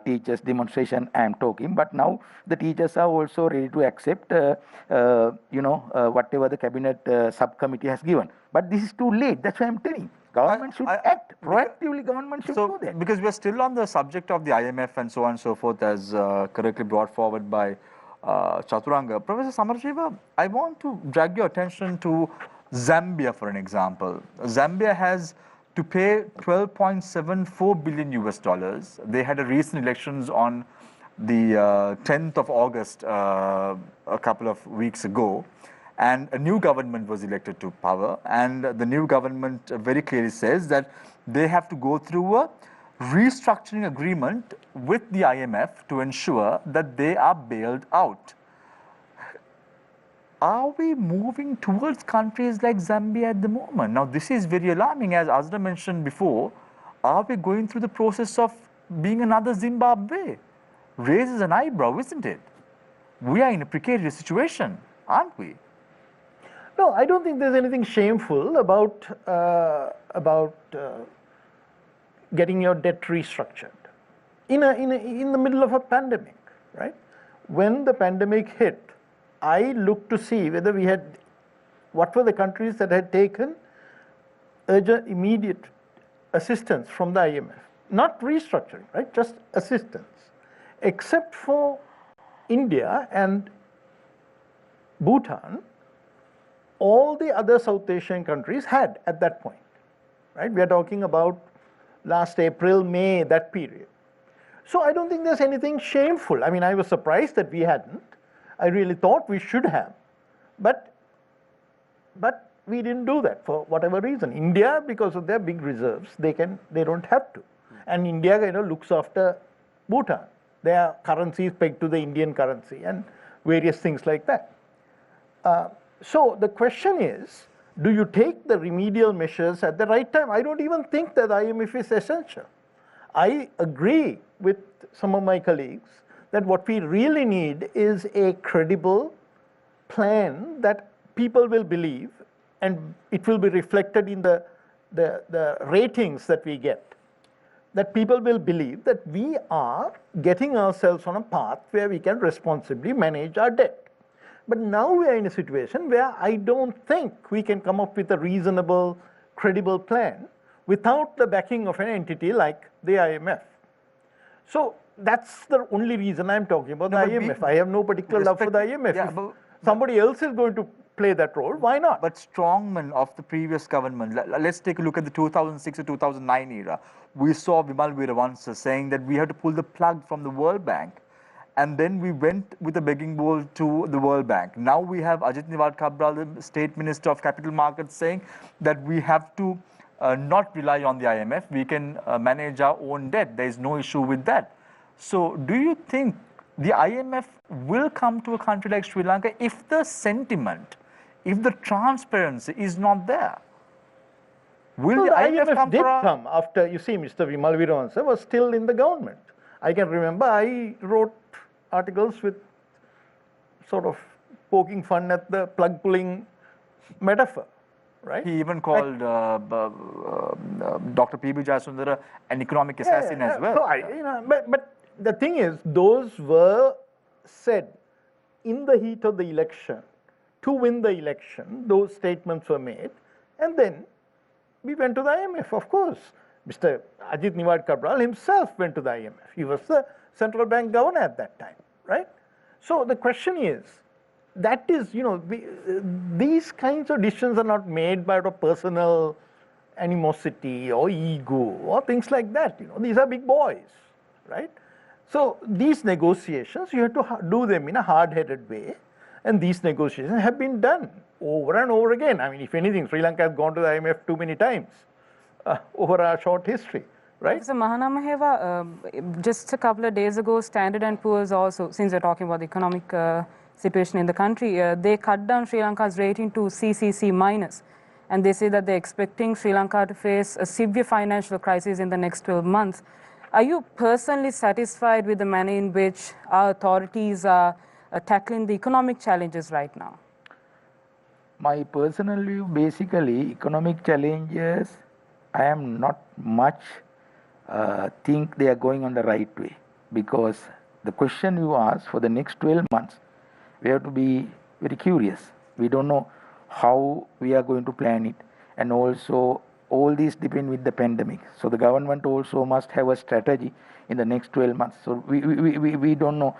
teachers demonstration I am talking, but now the teachers are also ready to accept whatever the cabinet subcommittee has given. But this is too late. That's why I am telling. Government should act proactively. Government should do that. Because we're still on the subject of the IMF and so on and so forth, as correctly brought forward by Chaturanga. Professor Samarjeeva, I want to drag your attention to Zambia for an example. Zambia has to pay 12.74 billion US dollars. They had a recent elections on the 10th of August, a couple of weeks ago, and a new government was elected to power, and the new government very clearly says that they have to go through a restructuring agreement with the IMF to ensure that they are bailed out. Are we moving towards countries like Zambia at the moment? Now, this is very alarming. As Azra mentioned before, are we going through the process of being another Zimbabwe? Raises an eyebrow, isn't it? We are in a precarious situation, aren't we? No, I don't think there's anything shameful about getting your debt restructured in the middle of a pandemic, right? When the pandemic hit, I looked to see whether what were the countries that had taken urgent, immediate assistance from the IMF, not restructuring, right? Just assistance. Except for India and Bhutan, all the other South Asian countries had at that point, right? We are talking about last April, May, that period. So I don't think there's anything shameful. I mean, I was surprised that we hadn't. I really thought we should have, but we didn't do that for whatever reason. India, because of their big reserves, they don't have to, and India looks after Bhutan. Their currency is pegged to the Indian currency and various things like that. So the question is, do you take the remedial measures at the right time? I don't even think that IMF is essential. I agree with some of my colleagues that what we really need is a credible plan that people will believe, and it will be reflected in the ratings that we get, that people will believe that we are getting ourselves on a path where we can responsibly manage our debt. But now we are in a situation where I don't think we can come up with a reasonable, credible plan without the backing of an entity like the IMF. So that's the only reason I'm talking about the IMF. I have no particular love for the IMF. Yeah, if somebody else is going to play that role, why not? But strongmen of the previous government, let's take a look at the 2006 or 2009 era. We saw Vimal Weerawansa saying that we have to pull the plug from the World Bank. And then we went with a begging bowl to the World Bank. Now we have Ajit Niwad Kabral, the State Minister of Capital Markets, saying that we have to not rely on the IMF. We can manage our own debt. There is no issue with that. So do you think the IMF will come to a country like Sri Lanka if the sentiment, if the transparency is not there? Will the IMF did come after, you see, Mr. Vimal Weerawansa was still in the government. I can remember I wrote articles with sort of poking fun at the plug pulling metaphor, right? He even called Dr. P.B. Jayasundara an economic assassin as well. So but the thing is, those were said in the heat of the election to win the election. Those statements were made, and then we went to the IMF, of course. Mr. Ajit Niwad Kabral himself went to the IMF. He was the central bank governor at that time, right? So the question is, that is, these kinds of decisions are not made by personal animosity or ego or things like that. These are big boys, right? So these negotiations, you have to do them in a hard-headed way, and these negotiations have been done over and over again. I mean, if anything, Sri Lanka has gone to the IMF too many times over our short history, right? So Mahana Maheva, just a couple of days ago, Standard & Poor's also, since we're talking about the economic situation in the country, they cut down Sri Lanka's rating to CCC minus. And they say that they're expecting Sri Lanka to face a severe financial crisis in the next 12 months. Are you personally satisfied with the manner in which our authorities are tackling the economic challenges right now? My personal view, basically, economic challenges, I am not much think they are going on the right way, because the question you ask for the next 12 months, we have to be very curious. We don't know how we are going to plan it, and also all these depend with the pandemic. So the government also must have a strategy in the next 12 months. So we don't know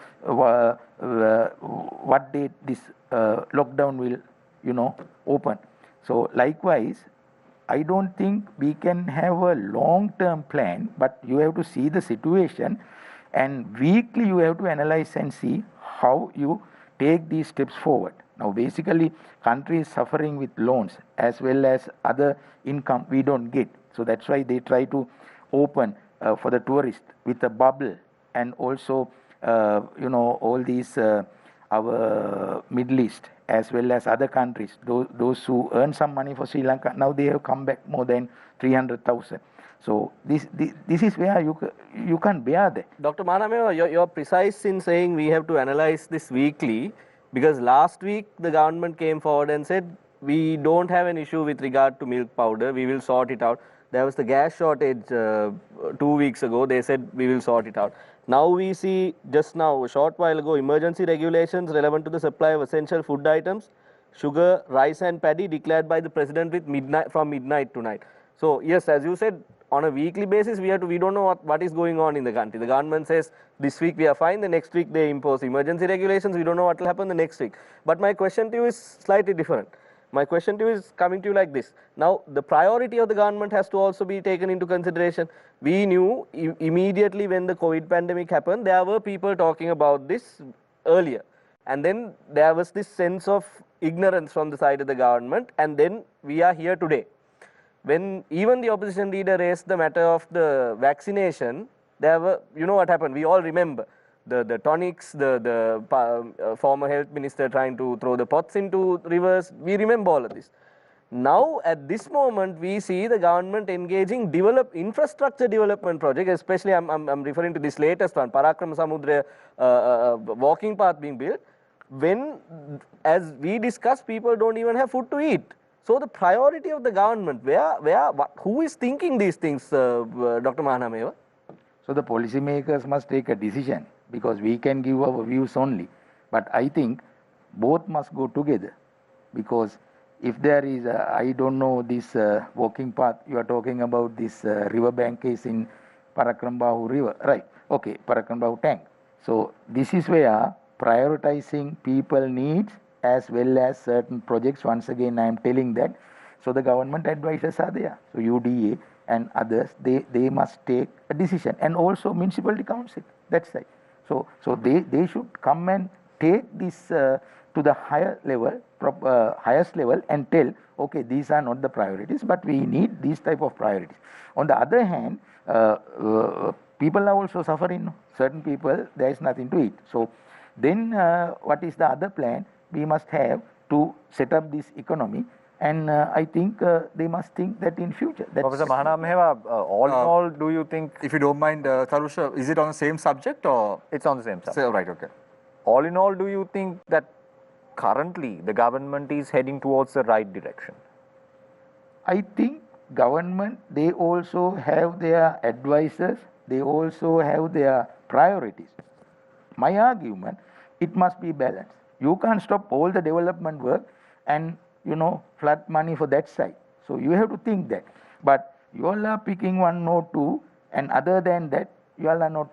what date this lockdown will, open. So likewise, I don't think we can have a long-term plan, but you have to see the situation, and weekly you have to analyze and see how you take these steps forward. Now basically country is suffering with loans as well as other income we don't get. So that's why they try to open for the tourist with a bubble, and also all these our Middle East as well as other countries, those who earn some money for Sri Lanka, now they have come back more than 300,000. So this is where you can't bear that. Dr. Mahanameva, you're precise in saying we have to analyze this weekly, because last week the government came forward and said we don't have an issue with regard to milk powder, we will sort it out. There was the gas shortage 2 weeks ago, they said we will sort it out. Now we see, just now, a short while ago, emergency regulations relevant to the supply of essential food items, sugar, rice and paddy declared by the president with from midnight tonight. So yes, as you said, on a weekly basis, we don't know what is going on in the country. The government says this week we are fine, the next week they impose emergency regulations, we don't know what will happen the next week. But my question to you is slightly different. My question to you is coming to you like this. Now, the priority of the government has to also be taken into consideration. We knew immediately when the COVID pandemic happened, there were people talking about this earlier. And then there was this sense of ignorance from the side of the government, and then we are here today. When even the opposition leader raised the matter of the vaccination, there were, what happened, we all remember. The tonics, the former health minister trying to throw the pots into rivers, we remember all of this. Now, at this moment, we see the government engaging infrastructure development project, especially I'm referring to this latest one, Parakram Samudra walking path being built, when, as we discussed, people don't even have food to eat. So the priority of the government, who is thinking these things, Dr. Mahanameva? So the policymakers must take a decision, because we can give our views only. But I think both must go together, because if there is, I don't know, this walking path, you are talking about this riverbank is in Parakrambahu River, right? Okay, Parakrambahu Tank. So this is where prioritizing people needs as well as certain projects, once again I am telling that. So the government advisors are there. So UDA and others, they must take a decision, and also municipality council, that's right. So they should come and take this to the higher level, highest level, and tell, okay, these are not the priorities, but we need these type of priorities. On the other hand, people are also suffering. Certain people, there is nothing to eat. So then what is the other plan we must have to set up this economy? And I think they must think that in future. Professor Mahanameva, all in all, do you think... If you don't mind, Tarusha, is it on the same subject or...? It's on the same subject. So, right, okay. All in all, do you think that currently the government is heading towards the right direction? I think government, they also have their advisors, they also have their priorities. My argument, it must be balanced. You can't stop all the development work and flood money for that side. So you have to think that. But you all are picking one or two, and other than that, you all are not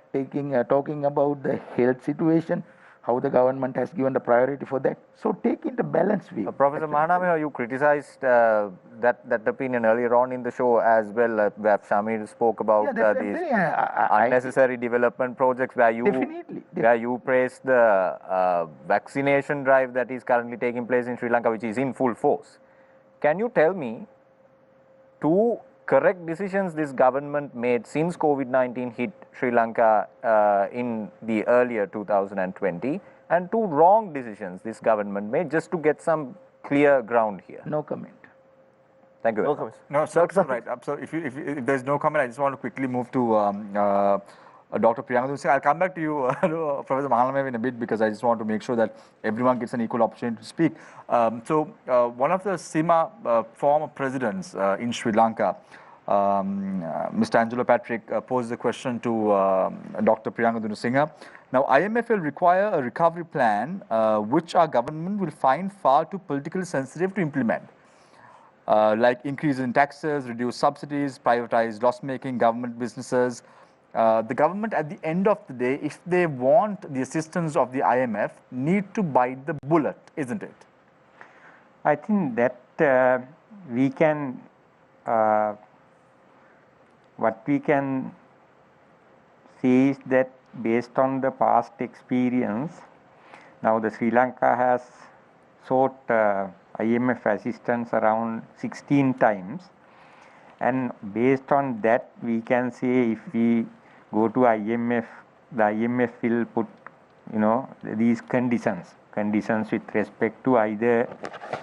talking about the health situation, how the government has given the priority for that. So take it a balanced view. Professor Mahanameva, you criticized that opinion earlier on in the show as well, where Shamir spoke about these unnecessary development projects, where you praised the vaccination drive that is currently taking place in Sri Lanka, which is in full force. Can you tell me two correct decisions this government made since COVID-19 hit Sri Lanka in the earlier 2020, and two wrong decisions this government made, just to get some clear ground here? No comment. Thank you. No comment. No, sir, right. So if there's no comment, I just want to quickly move to Dr. Priyanka Dunsingha. I'll come back to you, Professor Mahanameva, in a bit, because I just want to make sure that everyone gets an equal opportunity to speak. One of the SIMA former presidents in Sri Lanka, Mr. Angelo Patrick, posed a question to Dr. Priyanka Dunsingha. Now, IMF will require a recovery plan which our government will find far too politically sensitive to implement. like increase in taxes, reduce subsidies, privatize loss-making government businesses. The government, at the end of the day, if they want the assistance of the IMF, need to bite the bullet, isn't it? I think that we can, what we can say is that based on the past experience, now the Sri Lanka has sought IMF assistance around 16 times, and based on that we can say if we go to IMF, the IMF will put these conditions with respect to either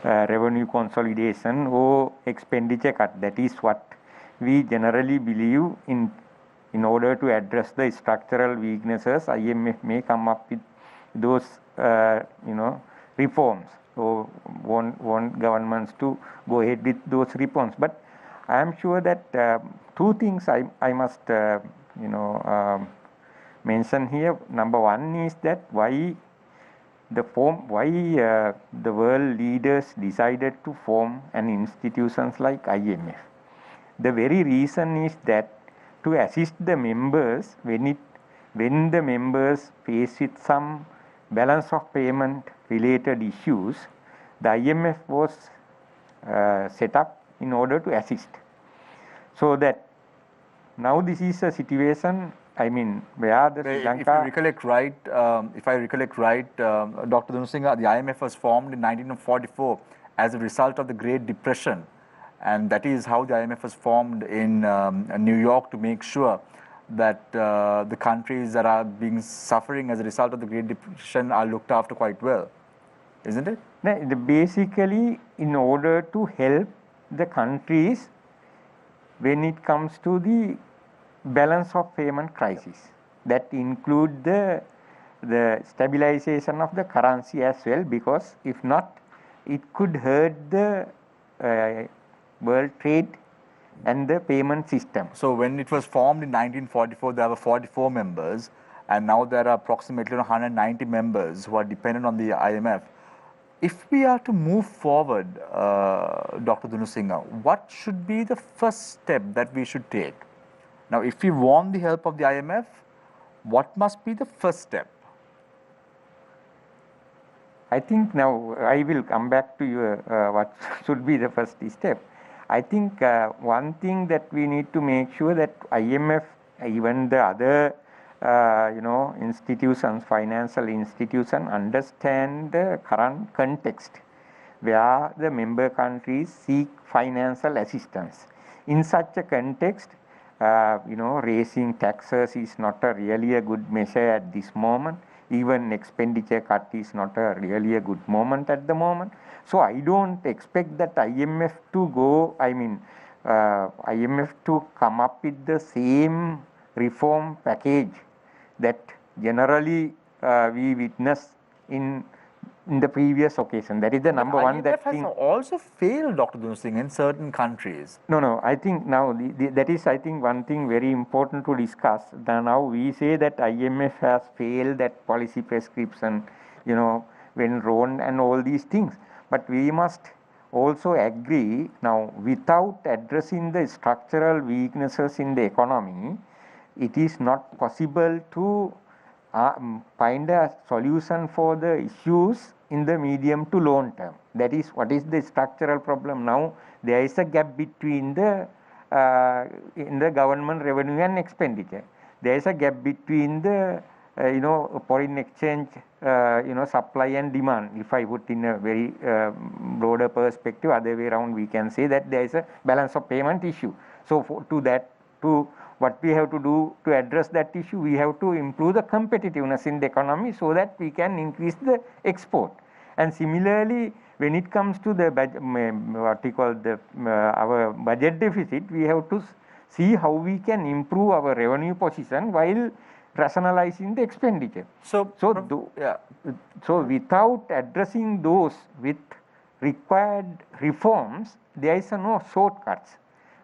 revenue consolidation or expenditure cut. That is what we generally believe in order to address the structural weaknesses. IMF may come up with those reforms, or want governments to go ahead with those reforms. But I am sure that two things I must mention here. Number one is that why the world leaders decided to form an institutions like IMF. The very reason is that to assist the members when the members face with some balance of payment related issues, the IMF was set up in order to assist. So that now this is a situation, where the Sri Lanka... If I recollect right, Dr. Dunusingha, the IMF was formed in 1944 as a result of the Great Depression. And that is how the IMF was formed in New York, to make sure that the countries that are suffering as a result of the Great Depression are looked after quite well, isn't it? Basically, in order to help the countries when it comes to the balance of payment crisis, that include the stabilization of the currency as well, because if not, it could hurt the world trade and the payment system. So when it was formed in 1944, there were 44 members, and now there are approximately 190 members who are dependent on the IMF. If we are to move forward, Dr. Dunusingha, what should be the first step that we should take? Now, if we want the help of the IMF, what must be the first step? I think now I will come back to you what should be the first step. I think one thing that we need to make sure that IMF, even the other institutions, financial institutions, understand the current context where the member countries seek financial assistance. In such a context, raising taxes is not really a good measure at this moment. Even expenditure cut is not really a good moment at the moment. So I don't expect that IMF to come up with the same reform package that generally we witnessed in the previous occasion. That is the number one. IMF has also failed, Dr. Dunusingha, in certain countries. No. I think now that is, I think, one thing very important to discuss. Now we say that IMF has failed at policy prescription, when wrong and all these things. But we must also agree now, without addressing the structural weaknesses in the economy, it is not possible to find a solution for the issues in the medium to long term. That is what is the structural problem. Now there is a gap between the in the government revenue and expenditure. There is a gap between the foreign exchange supply and demand. If I put in a very broader perspective, other way around, we can say that there is a balance of payment issue. So what we have to do to address that issue, we have to improve the competitiveness in the economy so that we can increase the export. And similarly, when it comes to the our budget deficit, we have to see how we can improve our revenue position while rationalizing the expenditure. So without addressing those with required reforms, there is no shortcuts.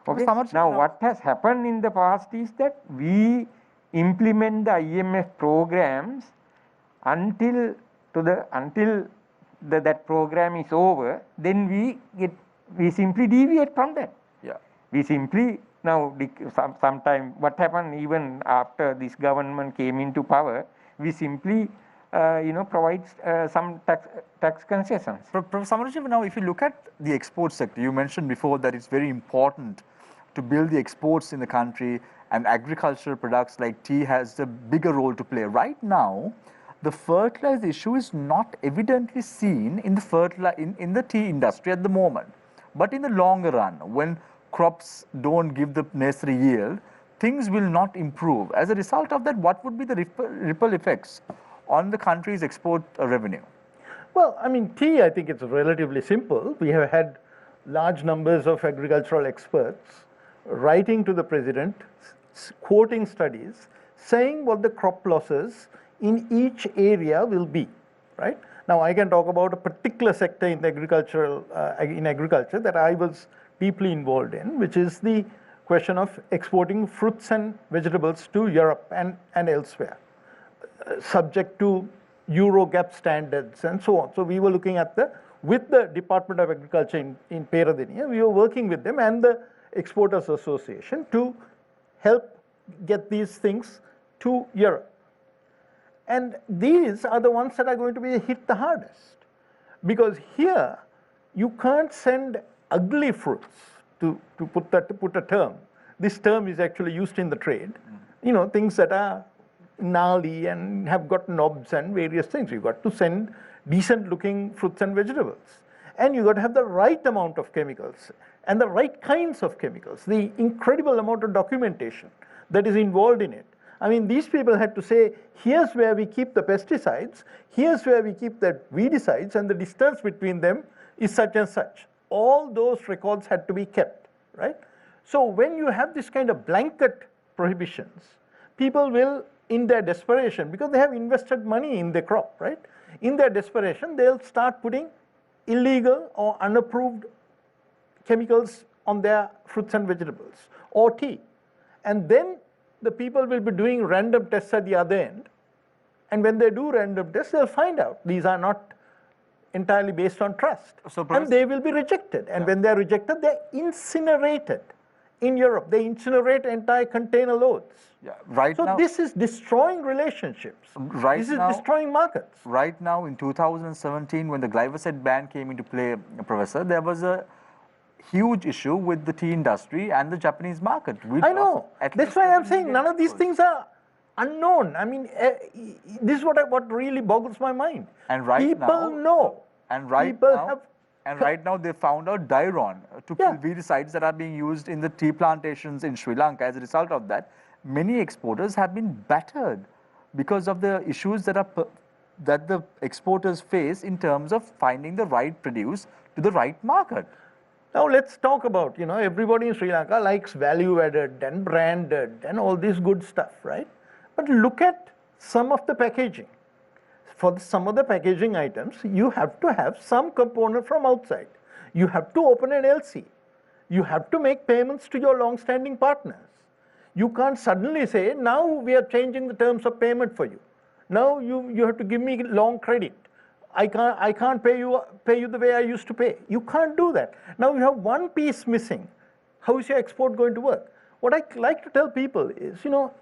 Okay. Now, what has happened in the past is that we implement the IMF programs until that program is over. Then we get we simply deviate from that. Yeah. We simply now sometime what happened even after this government came into power, we simply provide some tax concessions. Professor Samaruji, now if you look at the export sector, you mentioned before that it's very important to build the exports in the country, and agricultural products like tea has a bigger role to play. Right now, the fertilizer issue is not evidently seen in the tea industry at the moment. But in the longer run, when crops don't give the necessary yield, things will not improve. As a result of that, what would be the ripple effects on the country's export revenue? Well, I mean, tea, I think it's relatively simple. We have had large numbers of agricultural experts writing to the president, quoting studies, saying what the crop losses in each area will be, right? Now, I can talk about a particular sector in the agriculture that I was deeply involved in, which is the question of exporting fruits and vegetables to Europe and elsewhere, subject to Euro gap standards and so on. So we were looking at with the Department of Agriculture in Peradeniya, we were working with them and the Exporters Association to help get these things to Europe. And these are the ones that are going to be hit the hardest. Because here, you can't send ugly fruits, to put a term. This term is actually used in the trade. You know, things that are gnarly and have got knobs and various things. You've got to send decent looking fruits and vegetables. And you've got to have the right amount of chemicals and the right kinds of chemicals, the incredible amount of documentation that is involved in it. I mean, these people had to say, here's where we keep the pesticides, here's where we keep the weedicides, and the distance between them is such and such. All those records had to be kept, right? So when you have this kind of blanket prohibitions, people will, in their desperation, because they have invested money in the crop, right? In their desperation, they'll start putting illegal or unapproved chemicals on their fruits and vegetables or tea. And then the people will be doing random tests at the other end. And when they do random tests, they'll find out these are not entirely based on trust. So and they will be rejected. And when they're rejected, they're incinerated. In Europe, they incinerate entire container loads. Yeah, right now, so this is destroying relationships. This is destroying markets. Right now, in 2017, when the glyphosate ban came into play, Professor, there was a huge issue with the tea industry and the Japanese market. I know. That's why I'm saying none of these things are unknown. I mean, this is what really boggles my mind. And right people now, know. And right now, right now they found out Diron to kill weedicides that are being used in the tea plantations in Sri Lanka. As a result of that, many exporters have been battered because of the issues that the exporters face in terms of finding the right produce to the right market. Now let's talk about, everybody in Sri Lanka likes value added and branded and all this good stuff, right? But look at some of the packaging. For some of the packaging items, you have to have some component from outside. You have to open an LC. You have to make payments to your long-standing partners. You can't suddenly say, now we are changing the terms of payment for you. Now you have to give me long credit. I can't pay you the way I used to pay. You can't do that. Now you have one piece missing. How is your export going to work? What I like to tell people is,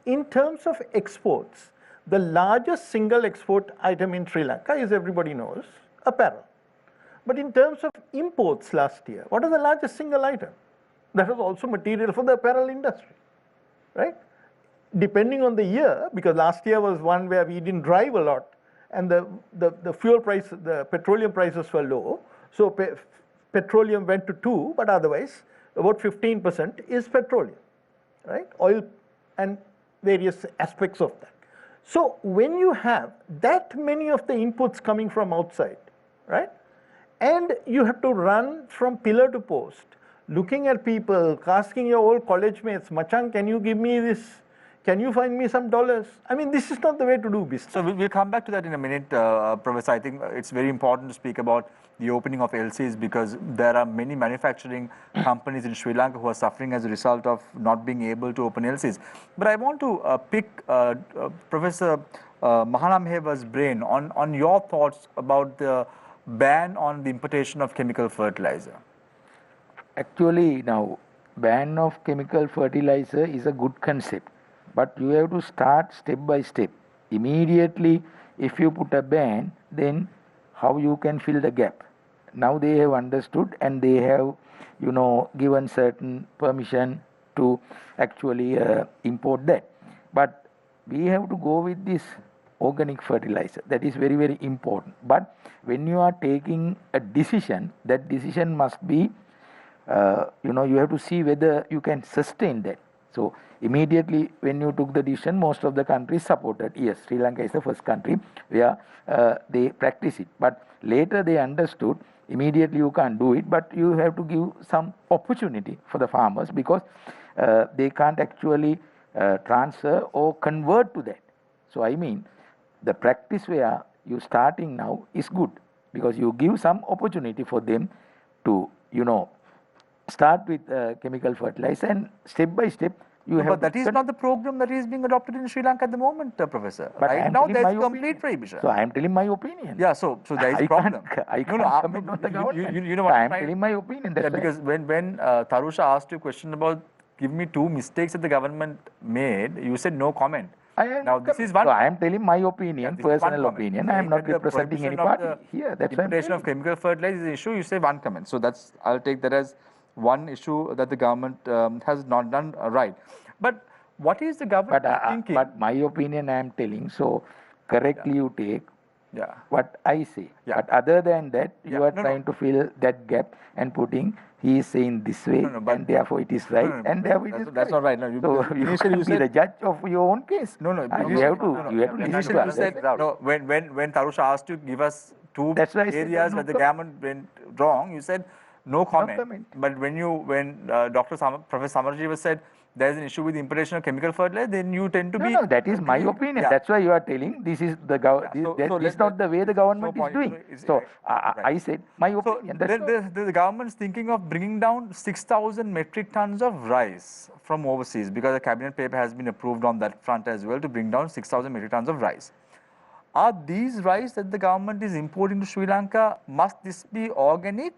in terms of exports, the largest single export item in Sri Lanka, as everybody knows, apparel. But in terms of imports last year, what is the largest single item? That was also material for the apparel industry, right? Depending on the year, because last year was one where we didn't drive a lot, and the fuel price, the petroleum prices were low, so petroleum went to 2, but otherwise about 15% is petroleum, right? Oil and various aspects of that. So when you have that many of the inputs coming from outside, right, and you have to run from pillar to post, looking at people, asking your old college mates, Machan, can you give me this? Can you find me some dollars? I mean, this is not the way to do business. So we'll come back to that in a minute, Professor. I think it's very important to speak about the opening of LCs because there are many manufacturing companies in Sri Lanka who are suffering as a result of not being able to open LCs. But I want to pick Professor Mahanamheva's brain on your thoughts about the ban on the importation of chemical fertilizer. actually now ban of chemical fertilizer is a good concept, but you have to start step by step. Immediately, if you put a ban, then how you can fill the gap? Now they have understood and they have, given certain permission to actually import that. But we have to go with this organic fertilizer. That is very, very important. But when you are taking a decision, that decision must be, you have to see whether you can sustain that. So immediately when you took the decision, most of the countries supported. Yes, Sri Lanka is the first country where they practice it. But later they understood immediately you can't do it, but you have to give some opportunity for the farmers because they can't actually transfer or convert to that. So I mean, the practice where you starting now is good because you give some opportunity for them to, start with chemical fertilizer and step by step you have. But that is not the program that is being adopted in Sri Lanka at the moment, Professor. But right now there is complete prohibition. So I am telling my opinion. Yeah, so there is a problem. I can't comment on the government. You know what I am telling my opinion. That's because when Tarusha asked you a question about give me 2 mistakes that the government made, you said no comment. Now this is one. So I am telling my opinion, personal opinion. I am not representing any party here. That's why importation of chemical fertilizer is an issue. You say one comment. So I'll take that as one issue that the government has not done right. But what is the government thinking? But my opinion I am telling. So correctly you take what I say. But other than that, you are trying to fill that gap and putting. He is saying this way, and therefore it is right, and therefore it is that's not right. No, so you can't be the judge of your own case. No. You have to listen to others. No, when Tarusha asked you to give us 2 areas where the government went wrong, you said no comment. But when Professor Samarjeeva said there is an issue with the importation of chemical fertilizer, then you tend to be. No, that is my opinion. That's why you are telling this is the this is not the way the government is doing. So I said my opinion. The government is thinking of bringing down 6,000 metric tons of rice from overseas because a cabinet paper has been approved on that front as well to bring down 6,000 metric tons of rice. Are these rice that the government is importing to Sri Lanka, must this be organic?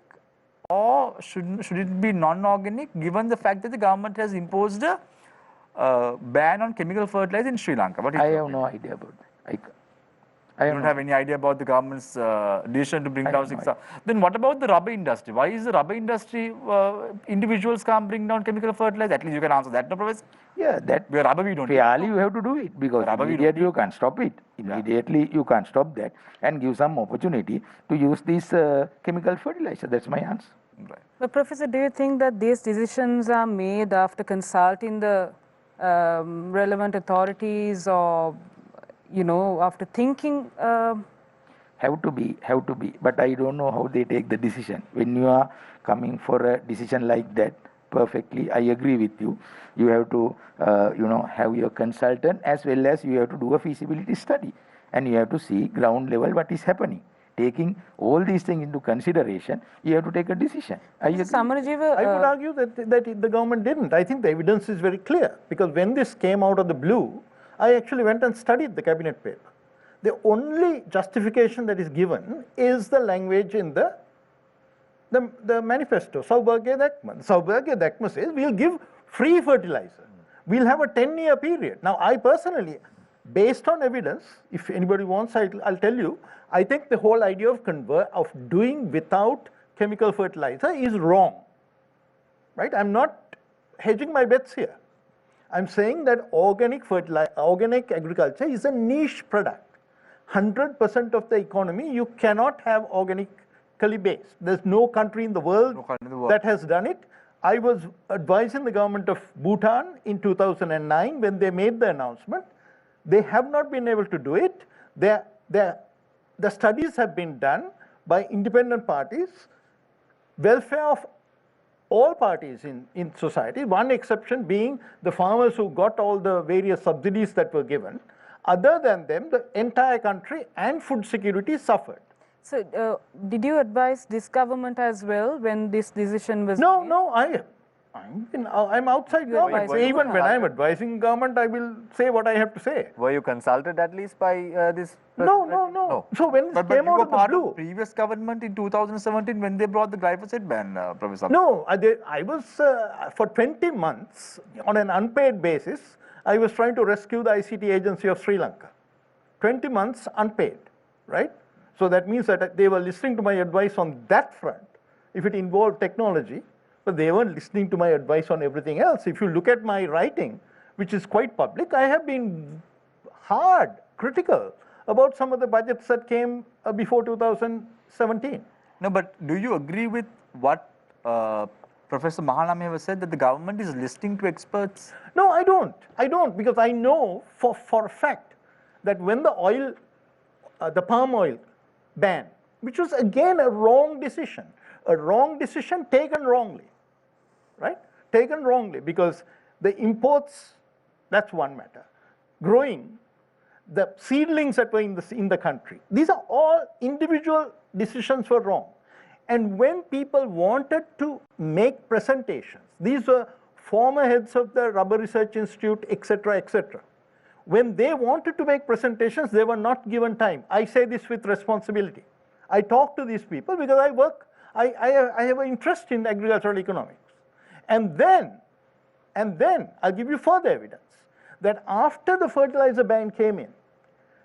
Or should it be non-organic, given the fact that the government has imposed a ban on chemical fertilizer in Sri Lanka? I have no idea about that. I don't have any idea about the government's decision to bring down 6,000. Then what about the rubber industry? Why is the rubber industry, individuals can't bring down chemical fertilizer? At least you can answer that, no, Professor? Yeah, that where rubber we don't. Fairly you have to do it because immediately you can't stop it. Immediately you can't stop that and give some opportunity to use this chemical fertilizer. That's my answer. Right. But Professor, do you think that these decisions are made after consulting the relevant authorities or, after thinking? Have to be. But I don't know how they take the decision. When you are coming for a decision like that, perfectly, I agree with you. You have to, have your consultant as well as you have to do a feasibility study. And you have to see ground level what is happening. Taking all these things into consideration, you have to take a decision. I would argue that the government didn't. I think the evidence is very clear. Because when this came out of the blue, I actually went and studied the cabinet paper. The only justification that is given is the language in the manifesto, Saubhagya Dakma. Saubhagya Dakma says we'll give free fertilizer. We'll have a 10-year period. Now, I personally, based on evidence, if anybody wants, I'll tell you, I think the whole idea of doing without chemical fertilizer is wrong. Right? I'm not hedging my bets here. I'm saying that organic agriculture is a niche product. 100% of the economy, you cannot have organically based. There's no country in the world that has done it. I was advising the government of Bhutan in 2009 when they made the announcement. They have not been able to do it. The studies have been done by independent parties, welfare of all parties in society, one exception being the farmers who got all the various subsidies that were given. Other than them, the entire country and food security suffered. So, did you advise this government as well when this decision was made? No, I'm outside government. Even when I'm advising government, I will say what I have to say. Were you consulted at least by this? No. So when this came out of the blue, previous government in 2017 when they brought the glyphosate ban, Professor. No, I was for 20 months on an unpaid basis. I was trying to rescue the ICT agency of Sri Lanka. 20 months unpaid, right? So that means that they were listening to my advice on that front, if it involved technology, but they weren't listening to my advice on everything else. If you look at my writing, which is quite public, I have been hard, critical about some of the budgets that came before 2017. No, but do you agree with what Professor Mahanami has said, that the government is listening to experts? No, I don't, because I know for a fact that when the palm oil ban, which was again a wrong decision taken wrongly, right? Taken wrongly, because the imports, that's one matter. Growing, the seedlings that were in the country, these are all individual decisions were wrong. And when people wanted to make presentations, these were former heads of the Rubber Research Institute, etc., etc. When they wanted to make presentations, they were not given time. I say this with responsibility. I talk to these people because I have an interest in agricultural economics. And then I'll give you further evidence that after the fertilizer ban came in,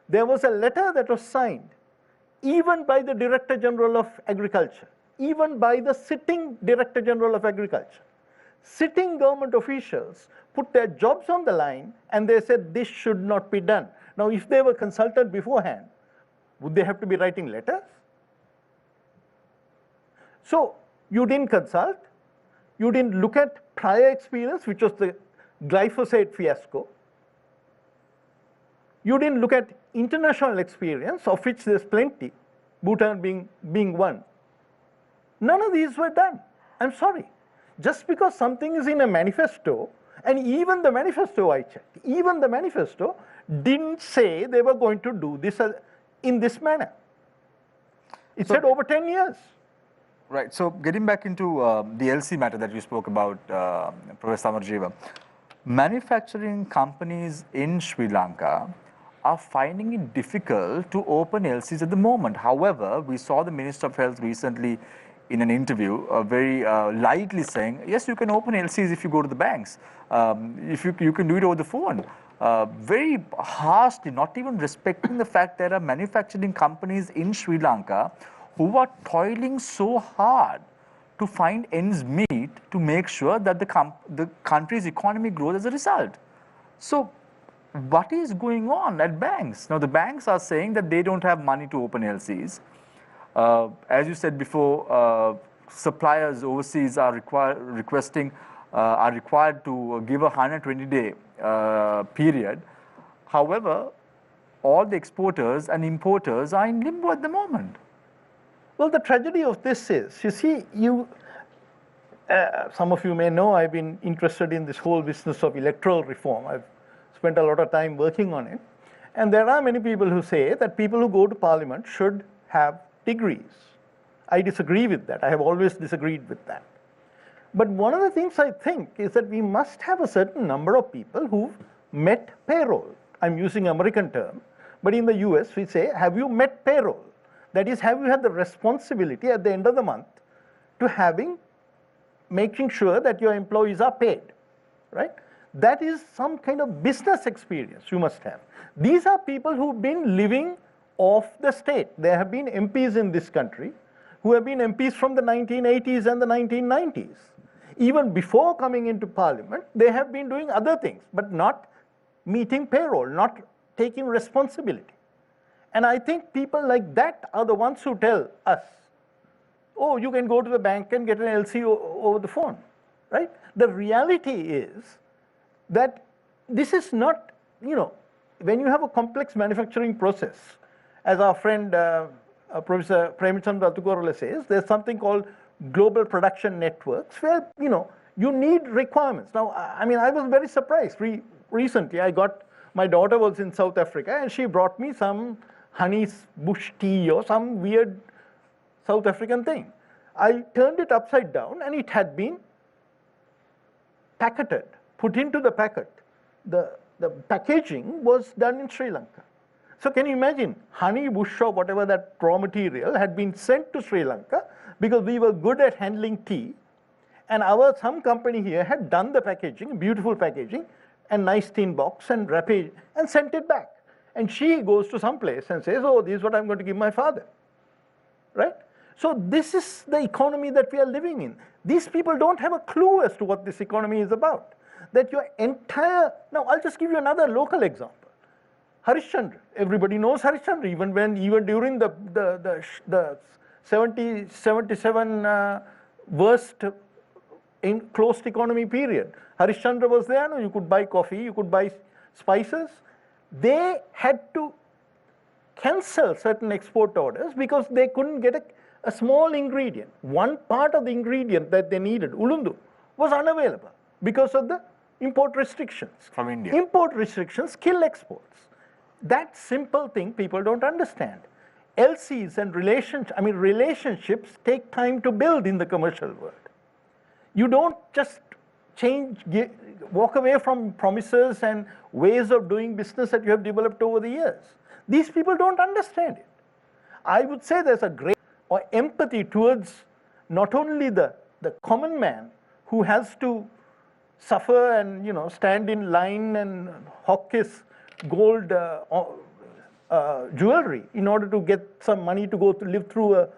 there was a letter that was signed even by the Director General of Agriculture, even by the sitting Director General of Agriculture. Sitting government officials put their jobs on the line and they said this should not be done. Now, if they were consulted beforehand, would they have to be writing letters? So, you didn't consult, you didn't look at prior experience, which was the glyphosate fiasco. You didn't look at international experience, of which there's plenty, Bhutan being one. None of these were done. I'm sorry. Just because something is in a manifesto, and even the manifesto I checked, even the manifesto didn't say they were going to do this in this manner. It said over 10 years. Right. So getting back into the LC matter that you spoke about, Professor Samarjeeva, manufacturing companies in Sri Lanka are finding it difficult to open LCs at the moment. However, we saw the Minister of Health recently in an interview very lightly saying, yes, you can open LCs if you go to the banks. If you can do it over the phone. Very harshly, not even respecting the fact there are manufacturing companies in Sri Lanka who are toiling so hard to find ends meet to make sure that the country's economy grows as a result. So what is going on at banks? Now, the banks are saying that they don't have money to open LCs. As you said before, suppliers overseas are required to give a 120-day period. However, all the exporters and importers are in limbo at the moment. Well, the tragedy of this is, you see, some of you may know I've been interested in this whole business of electoral reform. I've spent a lot of time working on it. And there are many people who say that people who go to parliament should have degrees. I disagree with that. I have always disagreed with that. But one of the things I think is that we must have a certain number of people who've met payroll. I'm using American term, but in the US we say, have you met payroll? That is, have you had the responsibility at the end of the month to making sure that your employees are paid, right? That is some kind of business experience you must have. These are people who've been living off the state. There have been MPs in this country who have been MPs from the 1980s and the 1990s. Even before coming into parliament, they have been doing other things, but not meeting payroll, not taking responsibility. And I think people like that are the ones who tell us, oh, you can go to the bank and get an LC over the phone, right? The reality is that this is not, when you have a complex manufacturing process, as our friend Professor Premchandra Atukorala says, there's something called global production networks where, you need requirements. Now, I was very surprised. Recently, my daughter was in South Africa and she brought me some honey bush tea or some weird South African thing. I turned it upside down and it had been packeted, put into the packet, the packaging was done in Sri Lanka. So can you imagine, honey, bush or whatever that raw material had been sent to Sri Lanka because we were good at handling tea, and some company here had done the packaging, beautiful packaging, and nice tin box and wrap it and sent it back. And she goes to some place and says, oh, this is what I'm going to give my father, right? So this is the economy that we are living in. These people don't have a clue as to what this economy is about. That your entire, now I'll just give you another local example. Harishchandra, everybody knows Harishchandra, even during the 77 worst closed economy period. Harishchandra was there, no? You could buy coffee, you could buy spices. They had to cancel certain export orders because they couldn't get a small ingredient. One part of the ingredient that they needed, ulundu, was unavailable because of the import restrictions. From India. Import restrictions kill exports. That simple thing people don't understand. LCs and relationships take time to build in the commercial world. You don't just walk away from promises and ways of doing business that you have developed over the years. These people don't understand it. I would say there's a great empathy towards not only the common man who has to suffer and stand in line and hawk his gold jewelry in order to get some money to live through a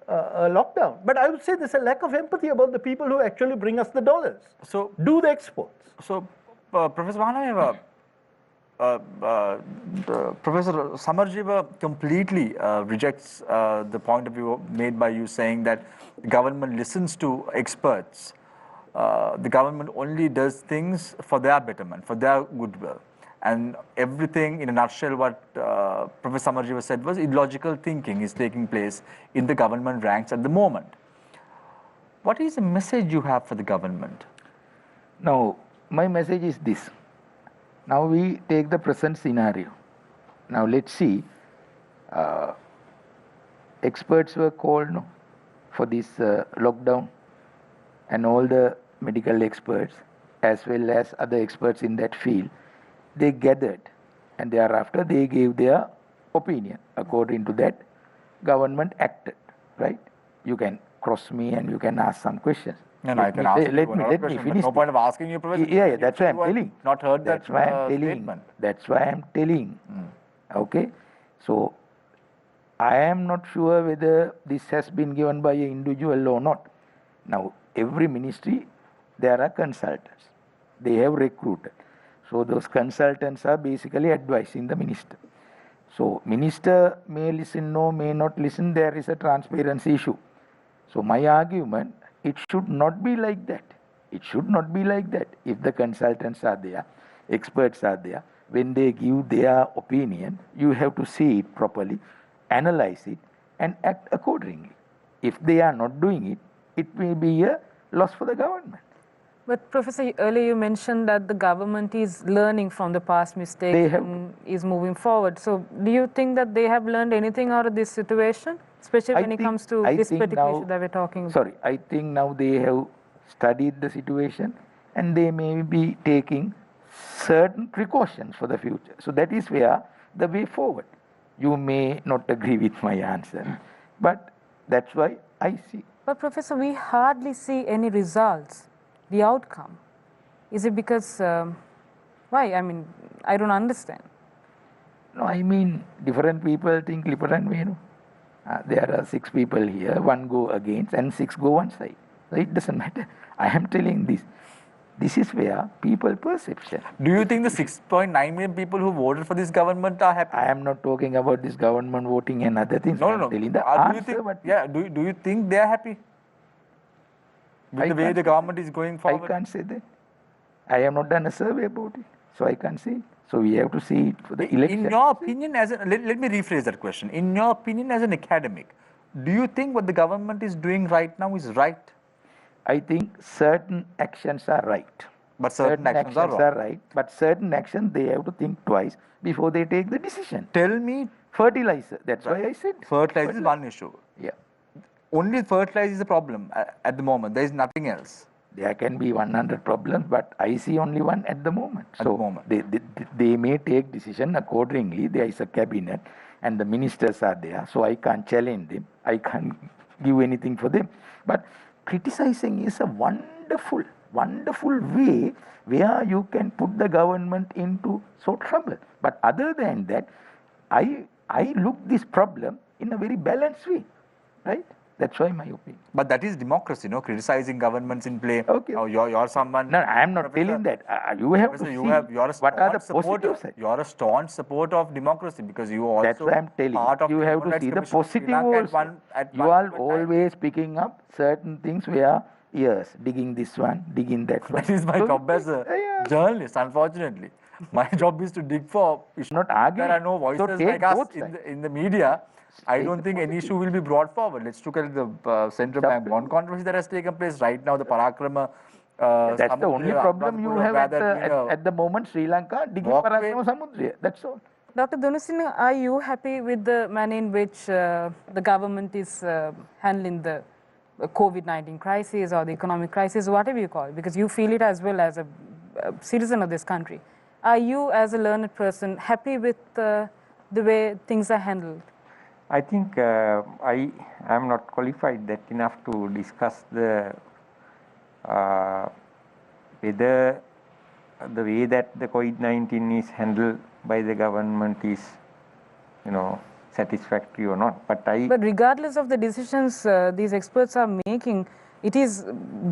lockdown. But I would say there's a lack of empathy about the people who actually bring us the dollars. So do the exports. So Professor Mahanayeva, Professor Samarjiva completely rejects the point of view made by you, saying that the government listens to experts. The government only does things for their betterment, for their goodwill. And everything, in a nutshell, what Professor Samarjiva said was illogical thinking is taking place in the government ranks at the moment. What is the message you have for the government? Now, my message is this. Now we take the present scenario. Now let's see. Experts were called for this lockdown, and all the medical experts as well as other experts in that field, they gathered, and thereafter they gave their opinion. According to that, government acted, right? You can cross me and you can ask some questions. And I can ask you let me finish. No point of asking you, Professor. Yeah, that's why I'm telling. Not heard that statement. That's why I'm telling. Okay? So, I am not sure whether this has been given by an individual or not. Now, every ministry, there are consultants. They have recruited. So, those consultants are basically advising the minister. So, minister may listen or may not listen. There is a transparency issue. So, my argument, it should not be like that. It should not be like that. If the consultants are there, experts are there, when they give their opinion, you have to see it properly, analyze it, and act accordingly. If they are not doing it, it may be a loss for the government. But Professor, earlier you mentioned that the government is learning from the past mistakes and is moving forward. So do you think that they have learned anything out of this situation, especially when it comes to this particular issue that we're talking about? Sorry, I think now they have studied the situation and they may be taking certain precautions for the future. So that is where the way forward. You may not agree with my answer, but that's why I see. But Professor, we hardly see any results. The outcome? Is it because, why? I mean, I don't understand. No, I mean, different people think different way. There are 6 people here, 1 go against and 6 go one side. So it doesn't matter. I am telling this. This is where people perception. Do you think the 6.9 million people who voted for this government are happy? I am not talking about this government voting and other things. No. Telling the answer, do you think they are happy? With the way the government is going forward? I can't say that. I have not done a survey about it, so I can't say it. So we have to see it for the election. In your opinion, let me rephrase that question. In your opinion as an academic, do you think what the government is doing right now is right? I think certain actions are right. But certain actions are wrong. Right. But certain actions, they have to think twice before they take the decision. Tell me. Fertilizer. That's why I said. Fertilizer is one issue. Yeah. Only fertilizer is the problem at the moment. There is nothing else. There can be 100 problems, but I see only one at the moment. They may take decision accordingly. There is a cabinet and the ministers are there, so I can't challenge them. I can't give anything for them. But criticizing is a wonderful way where you can put the government into trouble. But other than that, I look this problem in a very balanced way, right? That's why my opinion. But that is democracy, no? Criticizing governments in play. Okay. You're someone. No, I am not telling that. You have to see what are the positive sides. You're a staunch supporter of democracy because you also. That's why I'm telling you. You have to see the positive also. You are always picking up certain things where, yes, digging this one, digging that one. That is my job as a journalist, unfortunately. My job is to dig for issues. Not arguing. There are no voices like us in the media. I don't think any issue will be brought forward. Let's look at the central bank bond controversy that has taken place right now. The Parakrama. That's the only problem you have at the moment. Sri Lanka digging Parakrama Samudra. That's all. Dr. Dunusingha, are you happy with the manner in which the government is handling the COVID-19 crisis or the economic crisis, whatever you call it, because you feel it as well as a citizen of this country? Are you, as a learned person, happy with the way things are handled? I think I am not qualified that enough to discuss the whether the way that the COVID-19 is handled by the government is, satisfactory or not. But regardless of the decisions these experts are making, it is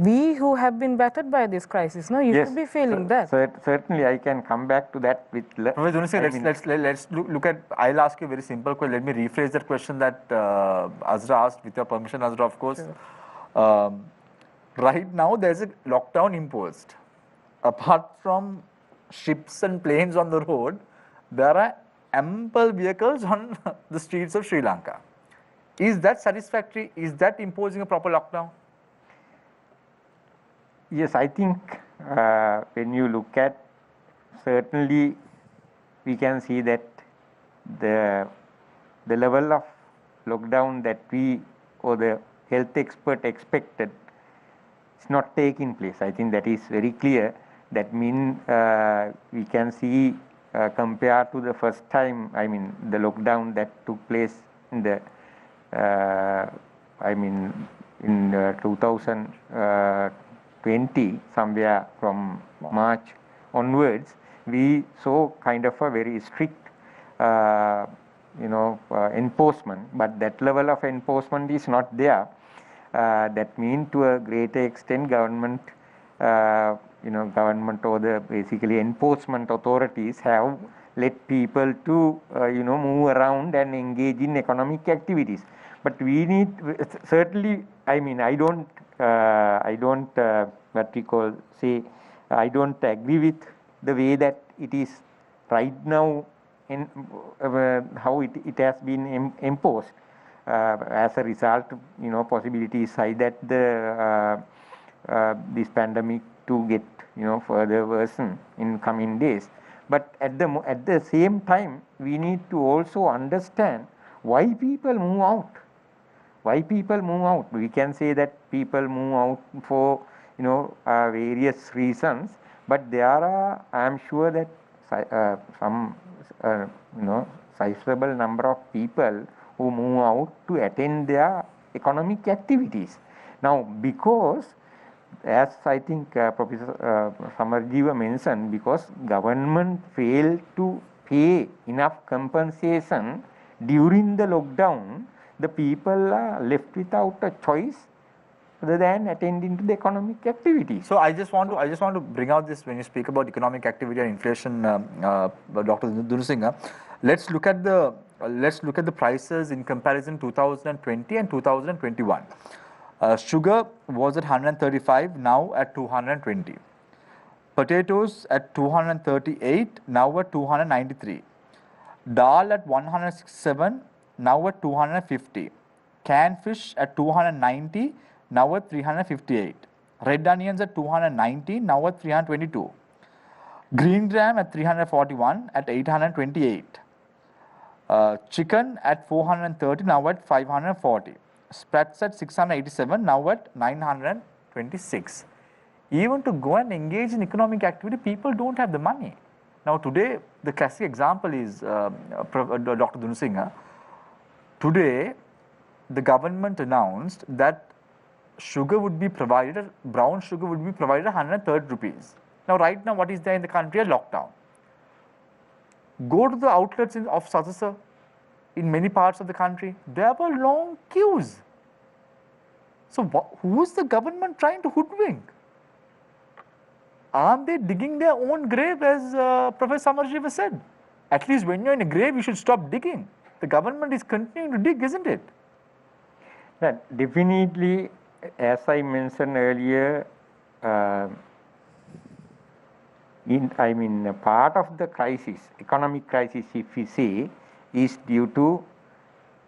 we who have been battered by this crisis. No, you should be feeling that. Certainly, I can come back to that with. Let's look at. I'll ask you a very simple question. Let me rephrase that question that Azra asked, with your permission, Azra, of course. Sure. Right now, there's a lockdown imposed. Apart from ships and planes on the road, there are ample vehicles on the streets of Sri Lanka. Is that satisfactory? Is that imposing a proper lockdown? Yes, I think when you look at, certainly we can see that the level of lockdown that we or the health expert expected is not taking place. I think that is very clear. That means we can see compared to the first time, the lockdown that took place in the, in 2020, somewhere from March onwards, we saw kind of a very strict, enforcement. But that level of enforcement is not there. That means to a greater extent, government or the basically enforcement authorities have let people to move around and engage in economic activities. But we need certainly. I don't what we call I don't agree with the way that it is right now in how it has been imposed. As a result, possibilities high that the this pandemic to get further worsen in coming days. But at the same time, we need to also understand why people move out. Why people move out? We can say that people move out for various reasons, but there are, I am sure that some sizable number of people who move out to attend their economic activities. Now, because as I think Professor Samarjiva mentioned, because government failed to pay enough compensation during the lockdown, the people are left without a choice other than attending to the economic activity. So I just want to bring out this when you speak about economic activity and inflation, Dr. Dunusingha. Let's look at the prices in comparison 2020 and 2021. Sugar was at 135, now at 220. Potatoes at 238, now at 293. Dal at 167, now at 250. Canned fish at 290, now at 358. Red onions at 290, now at 322. Green gram at 341, at 828. Chicken at 430, now at 540. Sprats at 687, now at 926. even to go and engage in economic activity, people don't have the money. Now today, the classic example is Dr. Dunasinghe. Today, the government announced that sugar would be provided, brown sugar would be provided 130 rupees. Now, right now, what is there in the country? A lockdown. Go to the outlets of Sadhasa in many parts of the country. There were long queues. So, who is the government trying to hoodwink? Aren't they digging their own grave, as Professor Samarjiva said? At least when you're in a grave, you should stop digging. The government is continuing to dig, isn't it? That definitely, as I mentioned earlier, part of the crisis, economic crisis, if we say, is due to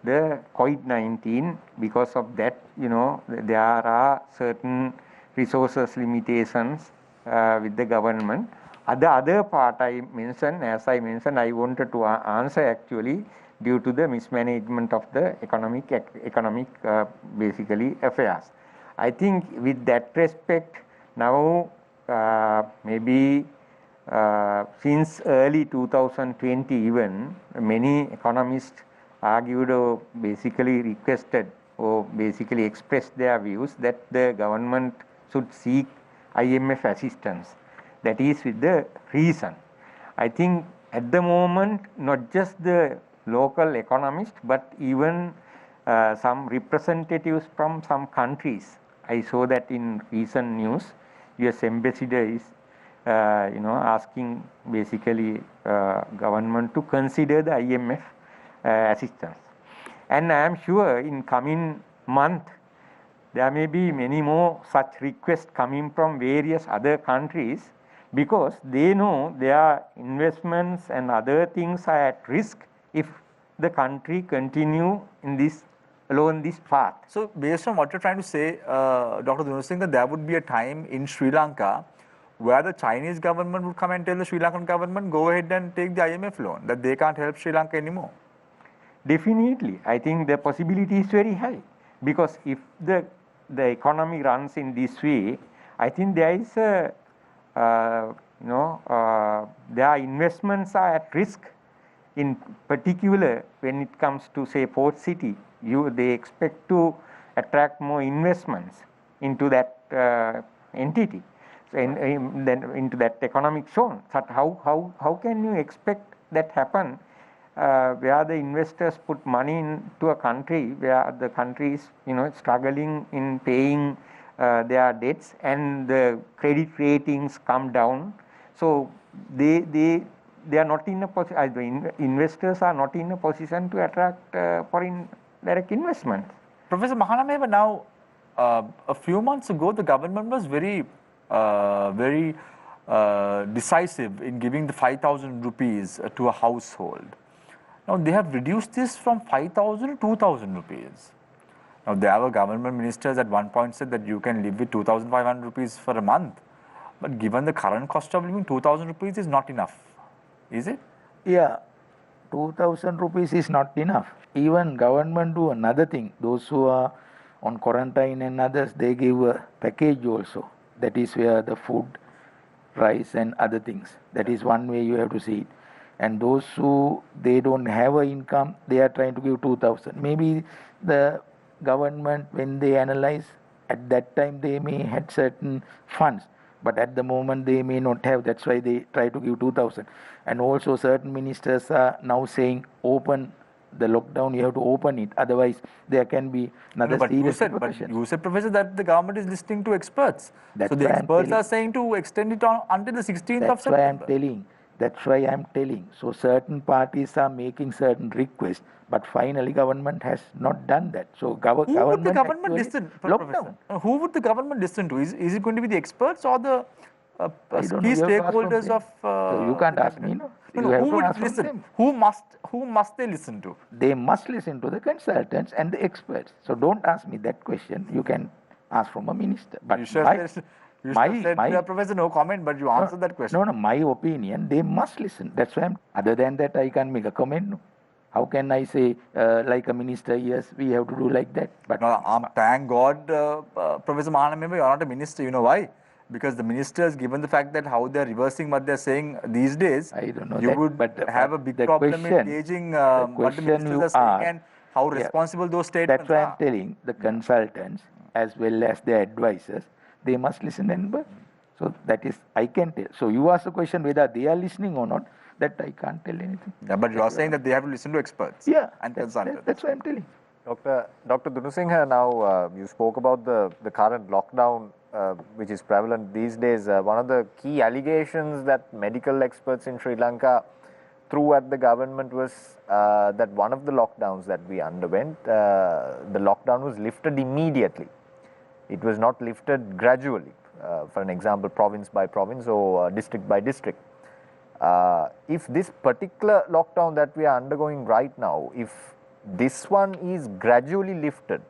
the COVID-19. Because of that, there are certain resources limitations with the government. The other part I mentioned, I wanted to answer actually due to the mismanagement of the economic basically affairs. I think with that respect, now maybe since early 2020 even, many economists argued or basically requested or basically expressed their views that the government should seek IMF assistance. That is with the reason. I think at the moment, not just the local economists, but even some representatives from some countries. I saw that in recent news, US ambassador is asking basically government to consider the IMF assistance. And I am sure in coming month, there may be many more such requests coming from various other countries, because they know their investments and other things are at risk if the country continue in this path. So based on what you're trying to say, Dr. Dunasinghe, that there would be a time in Sri Lanka where the Chinese government would come and tell the Sri Lankan government, go ahead and take the IMF loan, that they can't help Sri Lanka anymore. Definitely. I think the possibility is very high, because if the economy runs in this way, I think there is a their investments are at risk. In particular, when it comes to say port city, they expect to attract more investments into that entity, then into that economic zone. So how can you expect that happen where the investors put money into a country where the country is struggling in paying their debts and the credit ratings come down? So they are not in a position, investors are not in a position to attract foreign direct investment. Professor Mahanameva, now a few months ago the government was very decisive in giving the 5,000 rupees to a household. Now they have reduced this from 5,000 to 2,000 rupees. Now there were government ministers at one point said that you can live with 2,500 rupees for a month. But given the current cost of living, 2,000 rupees is not enough. Is it? Yeah, 2,000 rupees is not enough. Even government do another thing. Those who are on quarantine and others, they give a package also. That is where the food, rice and other things. That is one way you have to see it. And those who they don't have an income, they are trying to give 2,000. Maybe the government, when they analyze, at that time they may had certain funds, but at the moment they may not have. That's why they try to give 2,000. And also certain ministers are now saying open the lockdown, you have to open it, otherwise there can be another serious repercussions. But you said, Professor, that the government is listening to experts. So the experts are saying to extend it on until the 16th of September. That's why I'm telling. So certain parties are making certain requests, but finally government has not done that. So who would the government listen? Lockdown. Who would the government listen to? Is it going to be the experts or the key stakeholders of? So you can't ask me. No. Who would listen? Who must they listen to? They must listen to the consultants and the experts. So don't ask me that question. You can ask from a minister. But you said, Professor, no comment, but you answered that question. No, my opinion, they must listen. That's why other than that, I can't make a comment. No. How can I say, like a minister, yes, we have to do like that? But no, thank God, Professor Mahanameva, you are not a minister. You know why? Because the ministers, given the fact that how they're reversing what they're saying these days, I don't know you that, would have a big problem in gauging what the ministers are saying and how responsible those statements are. That's why are. I'm telling the consultants as well as their advisors, they must listen and work. So that is, I can tell. So you ask the question whether they are listening or not, that I can't tell anything. Yeah, but you are saying that they have to listen to experts and consultants. That's what I'm telling. Dr. Dunusingha, now you spoke about the current lockdown which is prevalent these days. One of the key allegations that medical experts in Sri Lanka threw at the government was that one of the lockdowns that we underwent, the lockdown was lifted immediately. It was not lifted gradually, for an example, province by province or district by district. If this particular lockdown that we are undergoing right now, if this one is gradually lifted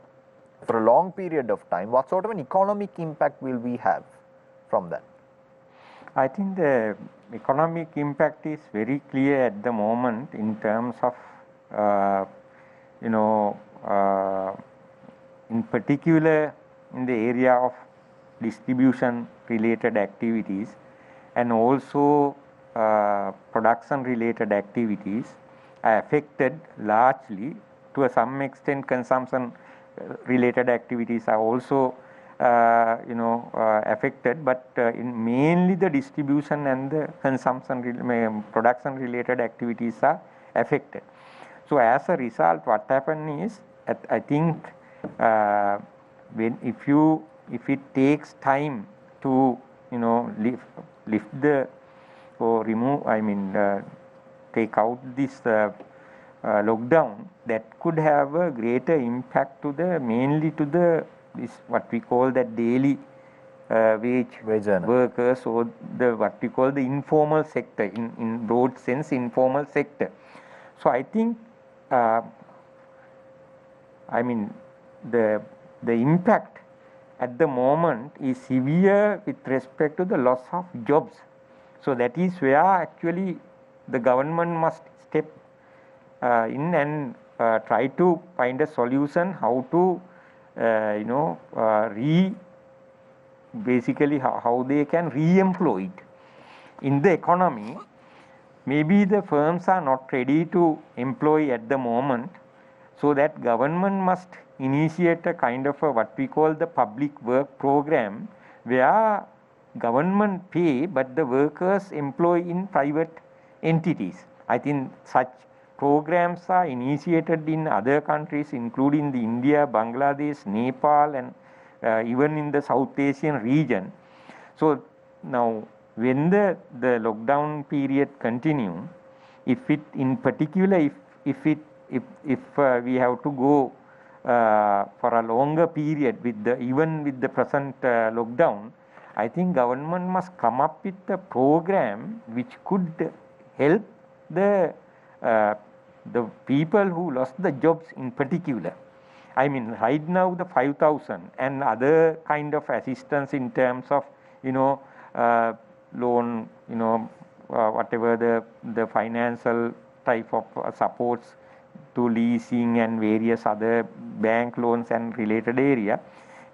for a long period of time, what sort of an economic impact will we have from that? I think the economic impact is very clear at the moment in terms of, in particular in the area of distribution related activities and also production related activities are affected largely. To some extent, consumption related activities are also affected, but in mainly the distribution and the consumption production related activities are affected. So as a result, what happened is, I think if it takes time to lift the or remove, take out this lockdown, that could have a greater impact to the mainly to the this what we call the daily wage workers or the what we call the informal sector in broad sense informal sector. So I think the impact at the moment is severe with respect to the loss of jobs. So that is where actually the government must step in and try to find a solution how to basically how they can re-employ it in the economy. Maybe the firms are not ready to employ at the moment, so that government must initiate a kind of a what we call the public work program, where government pay but the workers employ in private entities. I think such programs are initiated in other countries, including the India, Bangladesh, Nepal, and even in the South Asian region. So now, when the lockdown period continue, if it in particular, if we have to go for a longer period with even with the present lockdown, I think government must come up with a program which could help the people who lost the jobs in particular. Right now the 5,000 and other kind of assistance in terms of loan, whatever the financial type of supports to leasing and various other bank loans and related area.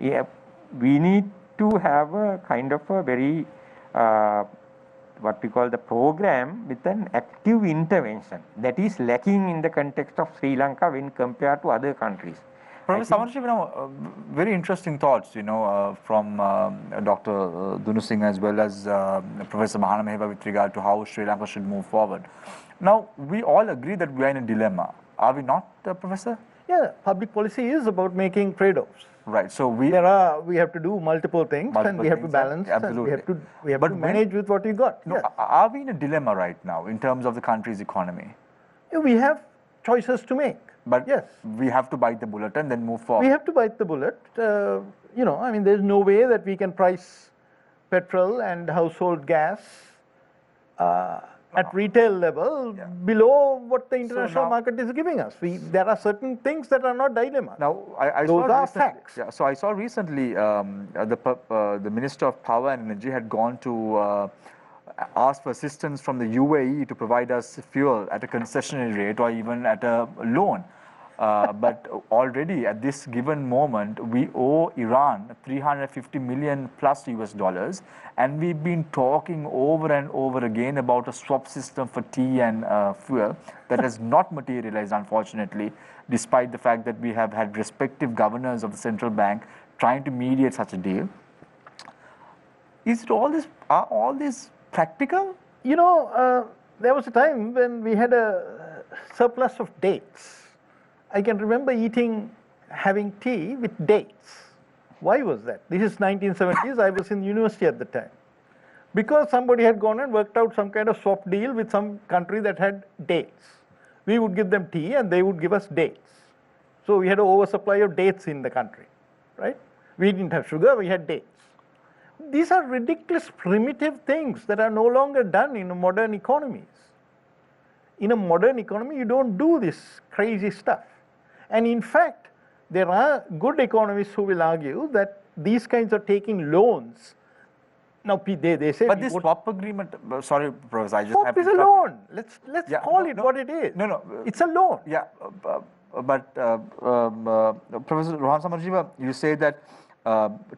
We need to have a kind of a very what we call the program with an active intervention that is lacking in the context of Sri Lanka when compared to other countries. Professor Samarashiv, very interesting thoughts, from Dr. Dunusingha as well as Professor Mahanameheva with regard to how Sri Lanka should move forward. Now, we all agree that we are in a dilemma. Are we not, Professor? Yeah, public policy is about making trade-offs. Right. So we have to do multiple things and we have to balance. Absolutely. And we have to manage with what we got. No, yes. Are we in a dilemma right now in terms of the country's economy? Yeah, we have choices to make. But yes, we have to bite the bullet and then move forward. We have to bite the bullet. There's no way that we can price petrol and household gas at retail level below what the international market is giving us. There are certain things that are not dilemmas. Now, those are facts. Yeah, so I saw recently the Minister of Power and Energy had gone to ask for assistance from the UAE to provide us fuel at a concessionary rate or even at a loan. But already at this given moment, we owe Iran 350 million plus US dollars, and we've been talking over and over again about a swap system for tea and fuel that has not materialized, unfortunately, despite the fact that we have had respective governors of the central bank trying to mediate such a deal. Is it are all this practical? You know, there was a time when we had a surplus of dates. I can remember having tea with dates. Why was that? This is 1970s. I was in university at the time. Because somebody had gone and worked out some kind of swap deal with some country that had dates. We would give them tea and they would give us dates. So we had an oversupply of dates in the country, right? We didn't have sugar, we had dates. These are ridiculous, primitive things that are no longer done in modern economies. In a modern economy, you don't do this crazy stuff. And in fact, there are good economists who will argue that these kinds of taking loans, now they say... But this swap agreement, sorry, Professor, I just swap have to... is a loan. Let's call it what it is. No. It's a loan. Yeah, but Professor Rohan Samarjiva, you say that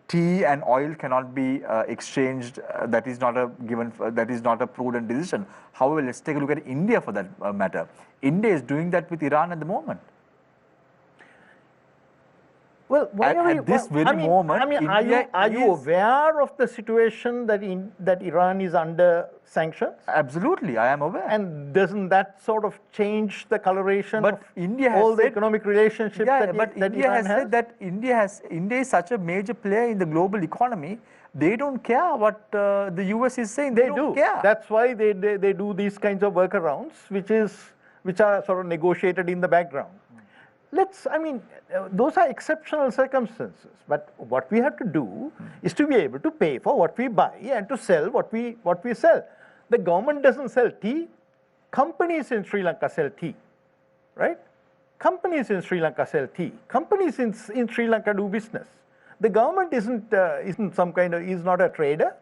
tea and oil cannot be exchanged. That is not a prudent decision. However, let's take a look at India for that matter. India is doing that with Iran at the moment. Well, at this very moment, are you aware of the situation that Iran is under sanctions? Absolutely, I am aware. And doesn't that sort of change the coloration of India has all the economic relationships that India Iran has said that India is such a major player in the global economy. They don't care what the US is saying. They don't care. That's why they do these kinds of workarounds, which are sort of negotiated in the background. Those are exceptional circumstances. But what we have to do is to be able to pay for what we buy and to sell what we sell. The government doesn't sell tea. Companies in Sri Lanka sell tea, right? Companies in Sri Lanka sell tea. Companies in Sri Lanka do business. The government is not a trader.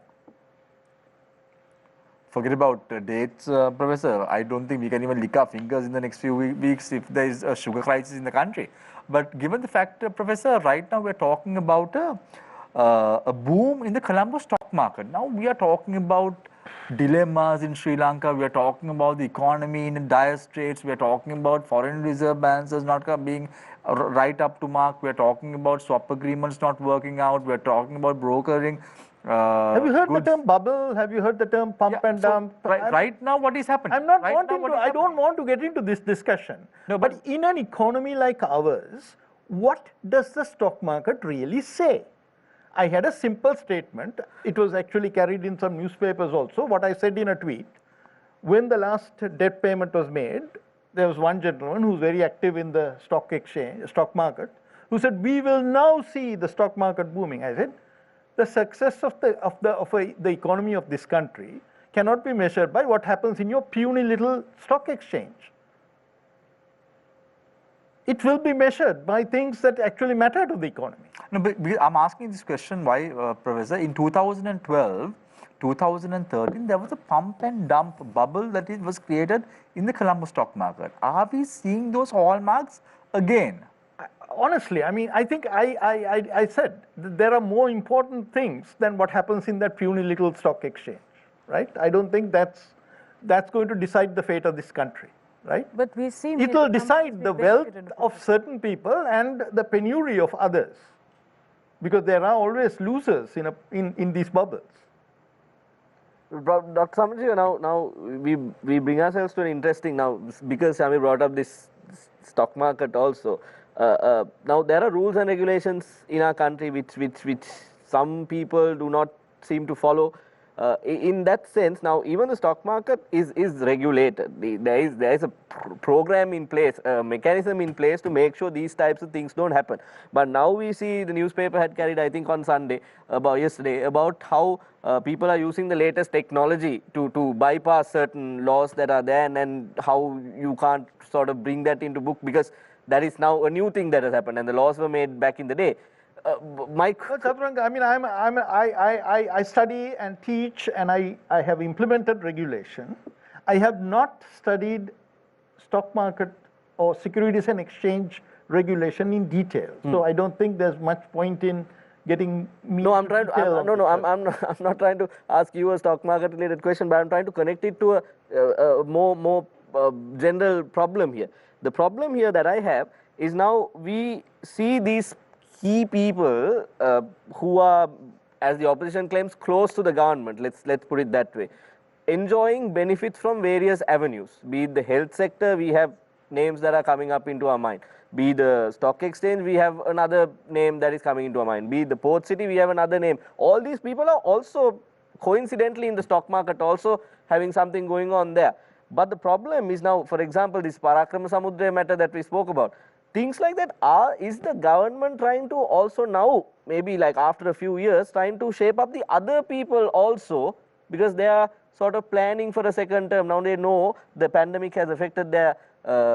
Forget about dates, Professor. I don't think we can even lick our fingers in the next few weeks if there is a sugar crisis in the country. But given the fact, Professor, right now we're talking about a boom in the Colombo stock market. Now we are talking about dilemmas in Sri Lanka. We are talking about the economy in dire straits. We are talking about foreign reserve balances not being right up to mark. We are talking about swap agreements not working out. We are talking about brokering. Have you heard the term bubble? Have you heard the term pump and dump? Right now, what is happening? I don't want to get into this discussion. No, but in an economy like ours, what does the stock market really say? I had a simple statement. It was actually carried in some newspapers also. What I said in a tweet, when the last debt payment was made, there was one gentleman who's very active in the stock market, who said, "We will now see the stock market booming." I said, the success of the economy of this country cannot be measured by what happens in your puny little stock exchange. It will be measured by things that actually matter to the economy. No, but I'm asking this question why, Professor, in 2012, 2013, there was a pump and dump bubble that was created in the Colombo stock market. Are we seeing those hallmarks again? Honestly, I think I said there are more important things than what happens in that puny little stock exchange, right? I don't think that's going to decide the fate of this country, right? But we see it will decide the wealth of certain people and the penury of others, because there are always losers in these bubbles. Dr. Samarjiva, now we bring ourselves to an interesting now, because Shamir brought up this stock market also. Now there are rules and regulations in our country which some people do not seem to follow. In that sense, now even the stock market is regulated. There is a program in place, a mechanism in place to make sure these types of things don't happen. But now we see the newspaper had carried, I think on Sunday, yesterday, about how people are using the latest technology to bypass certain laws that are there, and how you can't sort of bring that into book, because that is now a new thing that has happened, and the laws were made back in the day. Chaturanga, I study and teach, and I have implemented regulation. I have not studied stock market or Securities and Exchange regulation in detail. So I don't think there's much point in getting me. No, I'm trying to. I'm not trying to ask you a stock market related question, but I'm trying to connect it to a more general problem here. The problem here that I have is now we see these key people who are, as the opposition claims, close to the government. Let's put it that way, enjoying benefits from various avenues. Be it the health sector, we have names that are coming up into our mind. Be the stock exchange, we have another name that is coming into our mind. Be the port city, we have another name. All these people are also coincidentally in the stock market, also having something going on there. But the problem is now, for example, this Parakrama Samudra matter that we spoke about. Things like that is the government trying to also now, maybe like after a few years, trying to shape up the other people also, because they are sort of planning for a second term. Now they know the pandemic has affected their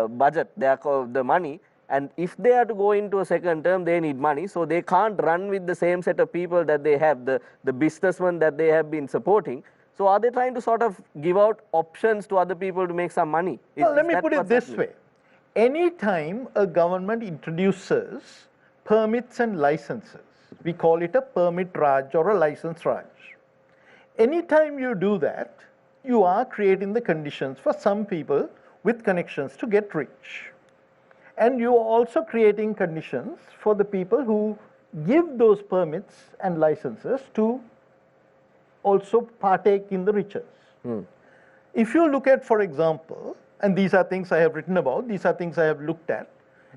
budget, the money. And if they are to go into a second term, they need money. So they can't run with the same set of people that they have, the businessmen that they have been supporting. So are they trying to sort of give out options to other people to make some money? Well, let me put it this way. Anytime a government introduces permits and licenses, we call it a permit Raj or a license Raj. Anytime you do that, you are creating the conditions for some people with connections to get rich. And you are also creating conditions for the people who give those permits and licenses to also partake in the riches. If you look at, for example, and these are things I have written about, these are things I have looked at.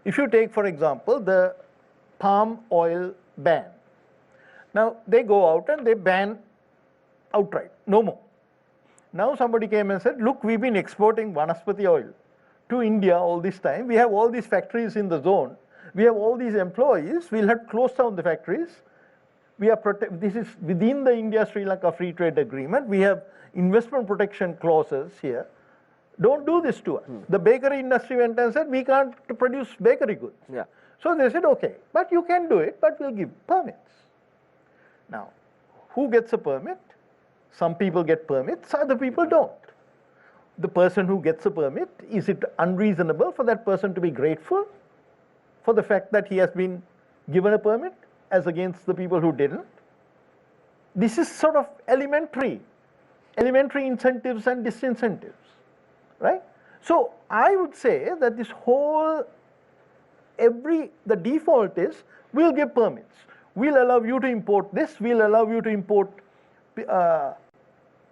If you take, for example, the palm oil ban. Now, they go out and they ban outright, no more. Now somebody came and said, look, we've been exporting Vanaspati oil to India all this time. We have all these factories in the zone. We have all these employees. We'll have to close down the factories. This is within the India-Sri Lanka Free Trade Agreement. We have investment protection clauses here. Don't do this to us. The bakery industry went and said, we can't produce bakery goods. Yeah. So they said, okay, but you can do it, but we'll give permits. Now, who gets a permit? Some people get permits, other people don't. The person who gets a permit, is it unreasonable for that person to be grateful for the fact that he has been given a permit as against the people who didn't? This is sort of elementary incentives and disincentives, right? So I would say that this whole, the default is, we'll give permits. We'll allow you to import this, we'll allow you to import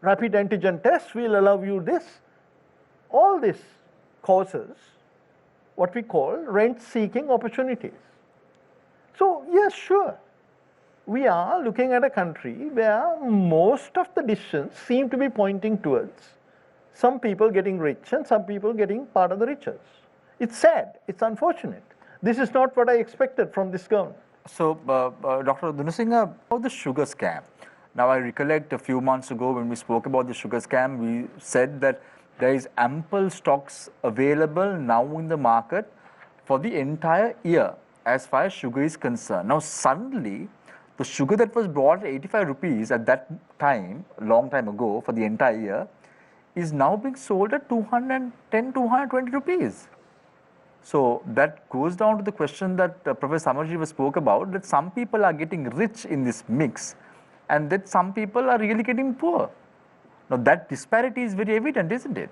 rapid antigen tests, we'll allow you this. All this causes what we call rent-seeking opportunities. So yes, sure, we are looking at a country where most of the decisions seem to be pointing towards some people getting rich and some people getting part of the riches. It's sad, it's unfortunate. This is not what I expected from this government. So, Dr. Dunasinghe, about the sugar scam. Now, I recollect a few months ago when we spoke about the sugar scam, we said that there is ample stocks available now in the market for the entire year as far as sugar is concerned. Now, suddenly, the sugar that was bought at 85 rupees at that time, a long time ago, for the entire year, is now being sold at 210, 220 rupees. So that goes down to the question that Professor Samarji spoke about, that some people are getting rich in this mix and that some people are really getting poor. Now that disparity is very evident, isn't it?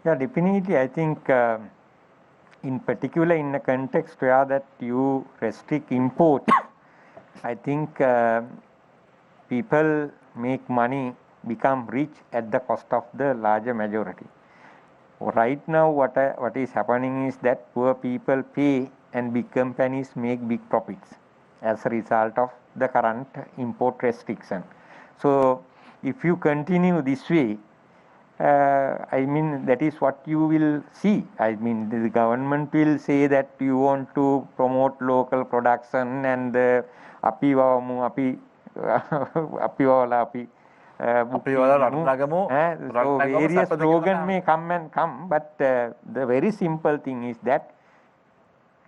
Yeah, definitely. I think in particular in a context where that you restrict import, I think people make money, become rich at the cost of the larger majority. Right now what is happening is that poor people pay and big companies make big profits as a result of the current import restriction. So if you continue this way, I mean, that is what you will see. I mean, the government will say that you want to promote local production and api so various slogan may come, but the very simple thing is that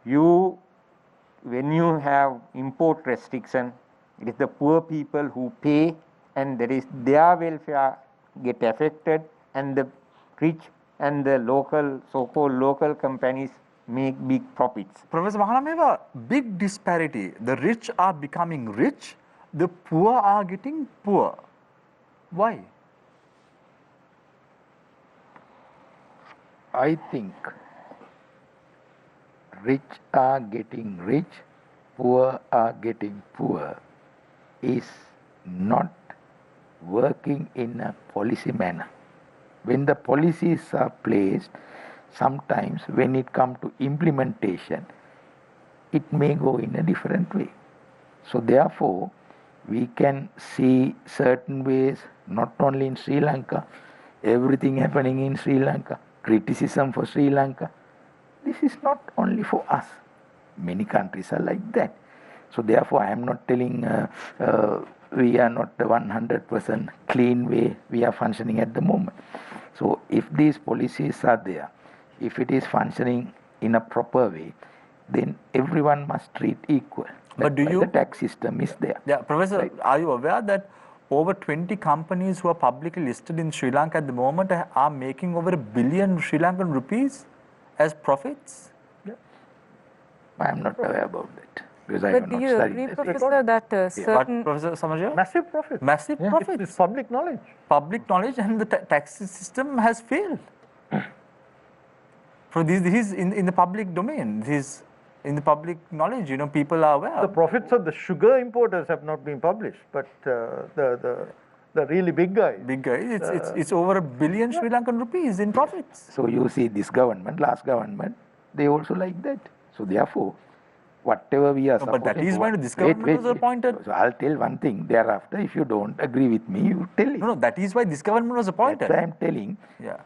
when you have import restriction, it is the poor people who pay, and that is their welfare get affected, and the rich and the local, so-called local companies make big profits. Professor Mahanameva, big disparity. The rich are becoming rich, the poor are getting poor. Why? I think rich are getting rich, poor are getting poor is not working in a policy manner. When the policies are placed, sometimes when it comes to implementation, it may go in a different way. So therefore, we can see certain ways, not only in Sri Lanka, everything happening in Sri Lanka, criticism for Sri Lanka. This is not only for us. Many countries are like that. So therefore, I am not telling we are not the 100% clean way we are functioning at the moment. So if these policies are there, if it is functioning in a proper way, then everyone must treat equal. But do you? The tax system is there. Yeah, Professor, right? Are you aware that over 20 companies who are publicly listed in Sri Lanka at the moment are making over $1 billion Sri Lankan rupees as profits? Yeah. I am not aware about that. But do you agree, Professor, that certain... Professor Samarjee? Massive profits. Massive profits. It's public knowledge. Public knowledge, and the tax system has failed. So this is in the public domain. This is in the public knowledge. People are aware. The profits of the sugar importers have not been published, but the really big guys. Big guys, it's over $1 billion Sri Lankan rupees in profits. So you see, this government, last government, they also like that. So therefore, whatever we are supporting... But that is why this government was appointed. So I'll tell one thing. Thereafter, if you don't agree with me, you tell it. No, that is why this government was appointed. That's why I'm telling. Yeah.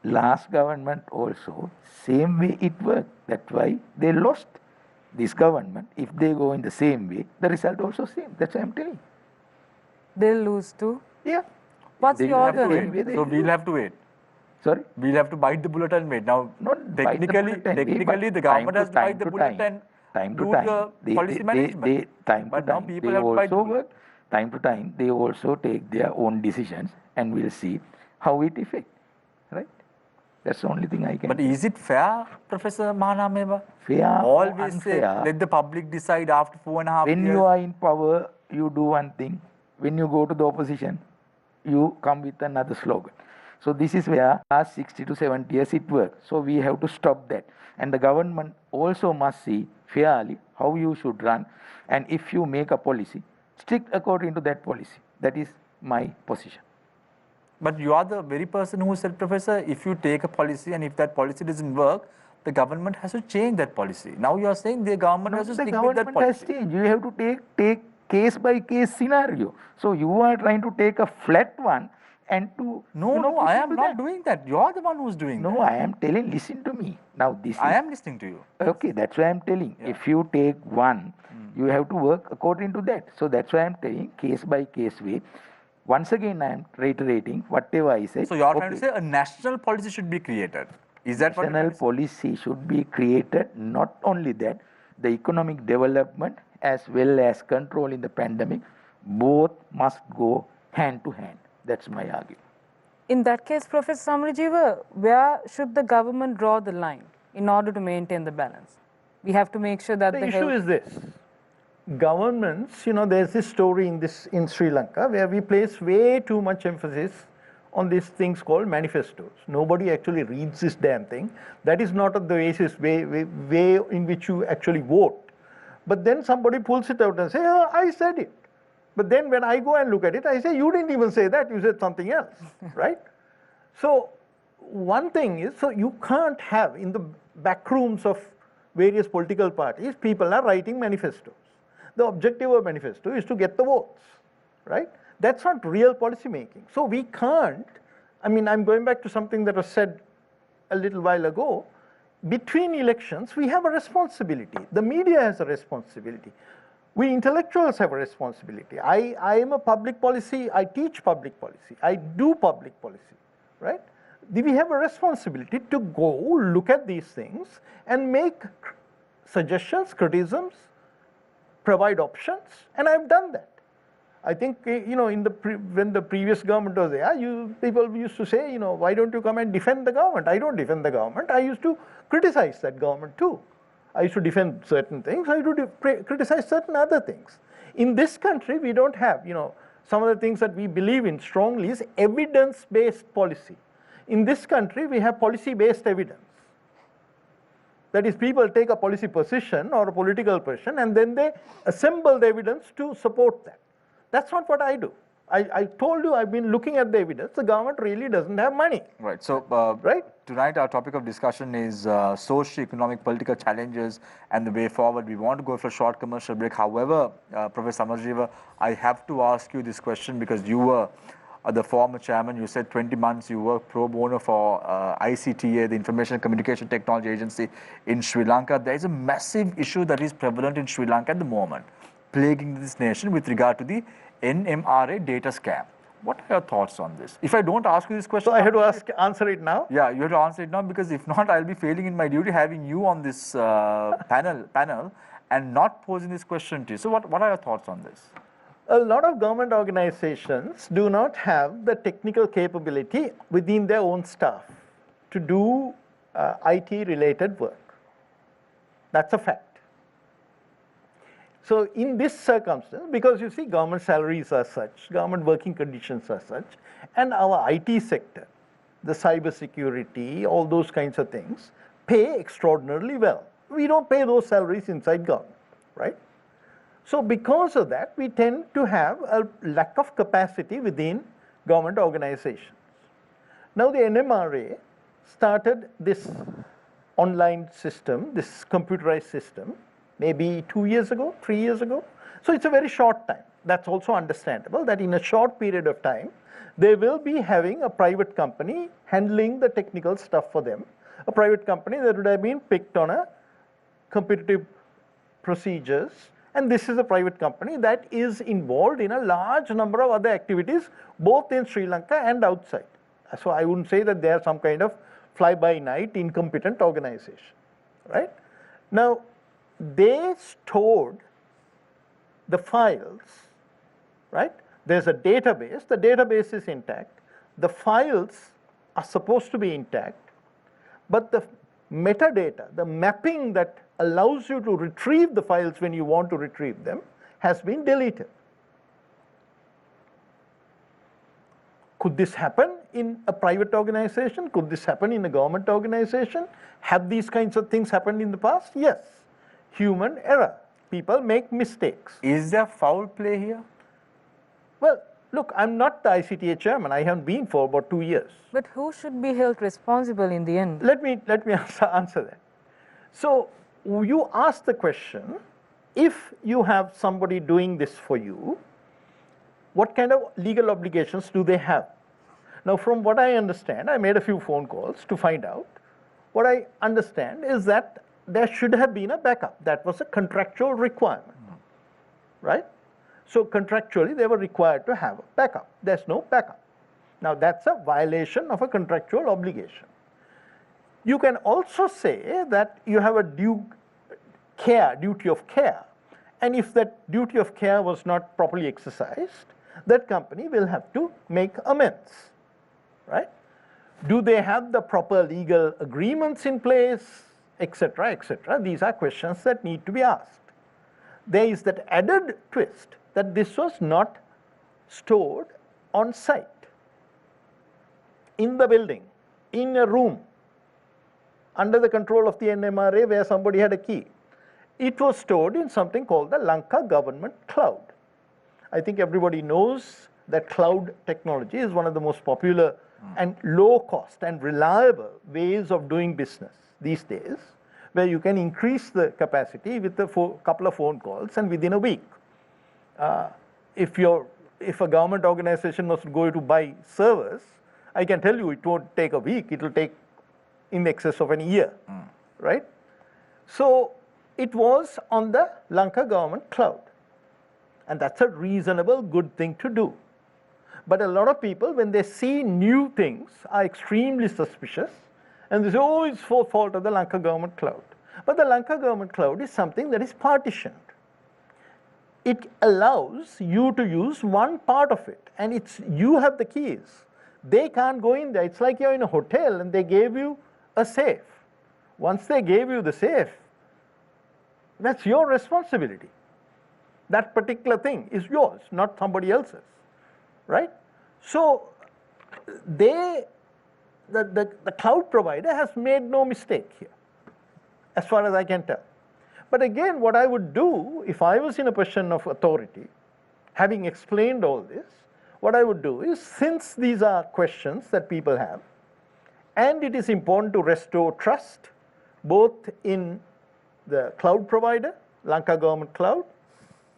Last government also, same way it worked. That's why they lost. This government, if they go in the same way, the result also same. That's why I'm telling. They'll lose too? Yeah. What's your view? So we'll have to wait. Sorry? We'll have to bite the bullet and wait. Now, technically, the government has to bite the bullet and do the policy management. But now people have to bite the bullet. Time to time, they also take their own decisions, and we'll see how it affects. Right? That's the only thing I can. But is it fair, Professor Mahanameva? Fair. Always unfair. say, let the public decide after 4.5 years. When you are in power, you do one thing. When you go to the opposition, you come with another slogan. So this is where last 60 to 70 years it worked. So we have to stop that. And the government also must see fairly how you should run. And if you make a policy, strict according to that policy. That is my position. But you are the very person who said, Professor, if you take a policy and if that policy doesn't work, the government has to change that policy. Now you are saying the government has to stick with that policy. Has changed. You have to take case by case scenario. So you are trying to take a flat one and to... No, I am not doing that. You are the one who is doing that. No, I am telling, listen to me. Now this I am listening to you. Okay, that's why I am telling. Yeah. If you take one, you have to work according to that. So that's why I am telling case by case way. Once again, I am reiterating whatever I said. So you are trying to say a national policy should be created. Is that what national policy should be created? Not only that, the economic development as well as control in the pandemic, both must go hand to hand. That's my argument. In that case, Professor Samarajiva, where should the government draw the line in order to maintain the balance? We have to make sure that the issue is this. Governments, there's this story in Sri Lanka where we place way too much emphasis on these things called manifestos. Nobody actually reads this damn thing. That is not the basis way in which you actually vote. But then somebody pulls it out and says, oh, I said it. But then when I go and look at it, I say, you didn't even say that, you said something else, right? So one thing is, so you can't have in the back rooms of various political parties, people are writing manifestos. The objective of manifesto is to get the votes, right? That's not real policy making. So we can't, I'm going back to something that was said a little while ago. Between elections, we have a responsibility. The media has a responsibility. We intellectuals have a responsibility. I am a public policy, I teach public policy, I do public policy, right? We have a responsibility to go look at these things and make suggestions, criticisms, provide options, and I've done that. I think, when the previous government was there, people used to say, why don't you come and defend the government? I don't defend the government. I used to criticize that government too. I used to defend certain things. I used to criticize certain other things. In this country, we don't have, some of the things that we believe in strongly is evidence-based policy. In this country, we have policy-based evidence. That is, people take a policy position or a political position and then they assemble the evidence to support that. That's not what I do. I told you I've been looking at the evidence. The government really doesn't have money. Right. So tonight our topic of discussion is socio-economic political challenges and the way forward. We want to go for a short commercial break. However, Professor Samarjiva, I have to ask you this question because you were the former chairman. You said 20 months you worked pro bono for ICTA, the Information and Communication Technology Agency in Sri Lanka. There is a massive issue that is prevalent in Sri Lanka at the moment, plaguing this nation with regard to the NMRA data scam. What are your thoughts on this? If I don't ask you this question... So I have to answer it now? Yeah, you have to answer it now because if not, I'll be failing in my duty having you on this panel and not posing this question to you. So what are your thoughts on this? A lot of government organizations do not have the technical capability within their own staff to do IT-related work. That's a fact. So in this circumstance, because you see government salaries are such, government working conditions are such, and our IT sector, the cyber security, all those kinds of things, pay extraordinarily well. We don't pay those salaries inside government, right? So because of that, we tend to have a lack of capacity within government organizations. Now the NMRA started this online system, this computerized system, maybe 2 years ago, 3 years ago. So it's a very short time. That's also understandable that in a short period of time, they will be having a private company handling the technical stuff for them. A private company that would have been picked on a competitive procedures. And this is a private company that is involved in a large number of other activities, both in Sri Lanka and outside. So I wouldn't say that they are some kind of fly-by-night incompetent organization, right? Now, they stored the files, right? There's a database, the database is intact, the files are supposed to be intact, but the metadata, the mapping that allows you to retrieve the files when you want to retrieve them, has been deleted. Could this happen in a private organization? Could this happen in a government organization? Have these kinds of things happened in the past? Yes. Human error. People make mistakes. Is there foul play here? Well, look, I'm not the ICTA chairman. I haven't been for about 2 years. But who should be held responsible in the end? Let me answer that. So you ask the question, if you have somebody doing this for you, what kind of legal obligations do they have? Now, from what I understand, I made a few phone calls to find out. What I understand is that there should have been a backup. That was a contractual requirement, right? So contractually, they were required to have a backup. There's no backup. Now, that's a violation of a contractual obligation. You can also say that you have a duty of care. And if that duty of care was not properly exercised, that company will have to make amends, right? Do they have the proper legal agreements in place, etc., etc.? These are questions that need to be asked. There is that added twist that this was not stored on site, in the building, in a room, under the control of the NMRA where somebody had a key. It was stored in something called the Lanka government cloud. I think everybody knows that cloud technology is one of the most popular and low cost and reliable ways of doing business these days, where you can increase the capacity with a couple of phone calls and within a week. If a government organization was going to buy servers, I can tell you it won't take a week, it will take in excess of a year, right? So it was on the Lanka government cloud. And that's a reasonable, good thing to do. But a lot of people, when they see new things, are extremely suspicious. And they say, oh, it's for fault of the Lanka government cloud. But the Lanka government cloud is something that is partitioned. it allows you to use one part of it, and you have the keys. They can't go in there. It's like you're in a hotel and they gave you a safe. Once they gave you the safe, that's your responsibility. That particular thing is yours, not somebody else's, right? So the cloud provider has made no mistake here, as far as I can tell. But again, what I would do if I was in a position of authority, having explained all this, what I would do is, since these are questions that people have, and it is important to restore trust, both in the cloud provider, Lanka Government Cloud,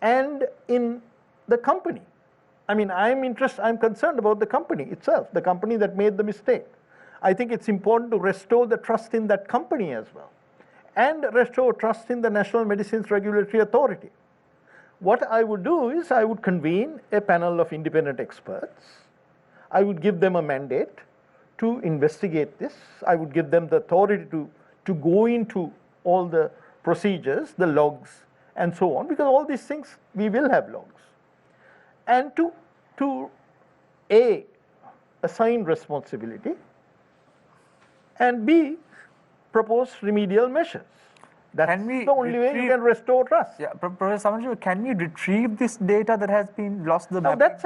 and in the company. I mean, I'm concerned about the company itself, the company that made the mistake. I think it's important to restore the trust in that company as well, and restore trust in the National Medicines Regulatory Authority. What I would do is I would convene a panel of independent experts. I would give them a mandate to investigate this. I would give them the authority to go into all the procedures, the logs, and so on, because all these things, we will have logs. And to A, assign responsibility, and B, propose remedial measures. That's the only way you can restore trust. Yeah, Professor Samarjiva, can we retrieve this data that has been lost to the mapping?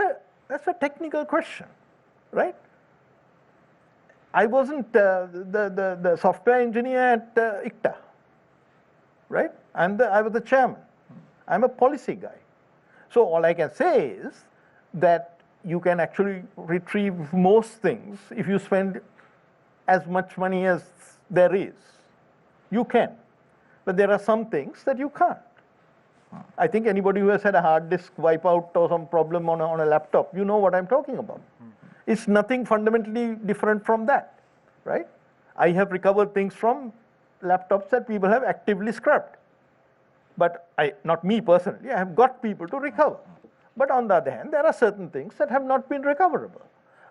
That's a technical question, right? I wasn't the software engineer at ICTA, right? I was the chairman. I'm a policy guy. So all I can say is that you can actually retrieve most things if you spend as much money as there is. You can. But there are some things that you can't. I think anybody who has had a hard disk wipeout or some problem on a laptop, you know what I'm talking about. It's nothing fundamentally different from that, right? I have recovered things from laptops that people have actively scrapped. But not me personally, I have got people to recover. But on the other hand, there are certain things that have not been recoverable.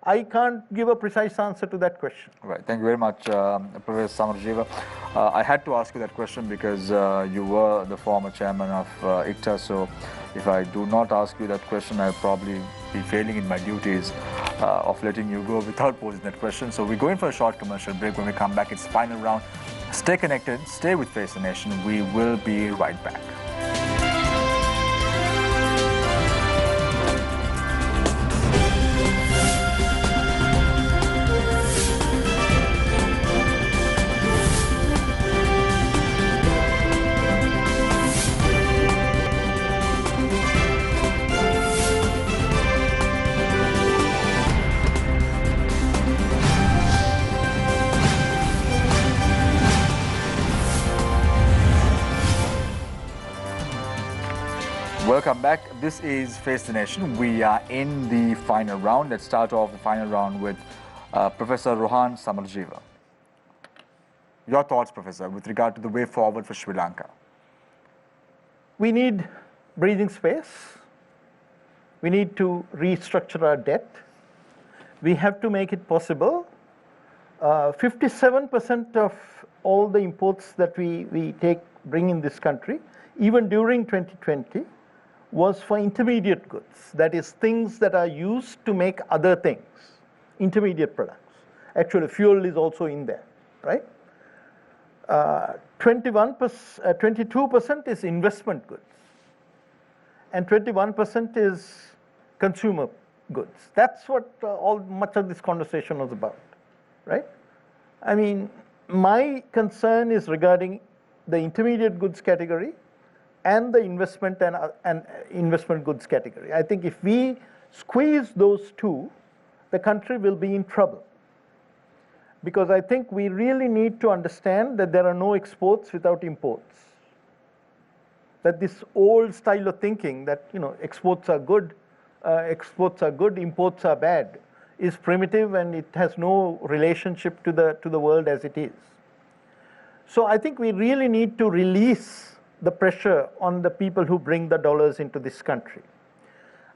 I can't give a precise answer to that question. Right. Thank you very much, Professor Samarjiva. I had to ask you that question because you were the former chairman of ICTA. So if I do not ask you that question, I'll probably be failing in my duties of letting you go without posing that question. So we're going for a short commercial break. When we come back, it's the final round. Stay connected. Stay with Face the Nation. We will be right back. Welcome back. This is Face the Nation. We are in the final round. Let's start off the final round with Professor Rohan Samarjiva. Your thoughts, Professor, with regard to the way forward for Sri Lanka? We need breathing space. We need to restructure our debt. We have to make it possible. 57% of all the imports that we bring in this country, even during 2020, was for intermediate goods. That is, things that are used to make other things, intermediate products. Actually, fuel is also in there, right? 22% is investment goods, and 21% is consumer goods. That's what much of this conversation was about, right? I mean, my concern is regarding the intermediate goods category and the investment and investment goods category. I think if we squeeze those two, the country will be in trouble. Because I think we really need to understand that there are no exports without imports. That this old style of thinking that exports are good, imports are bad, is primitive, and it has no relationship to the world as it is. So I think we really need to release the pressure on the people who bring the dollars into this country.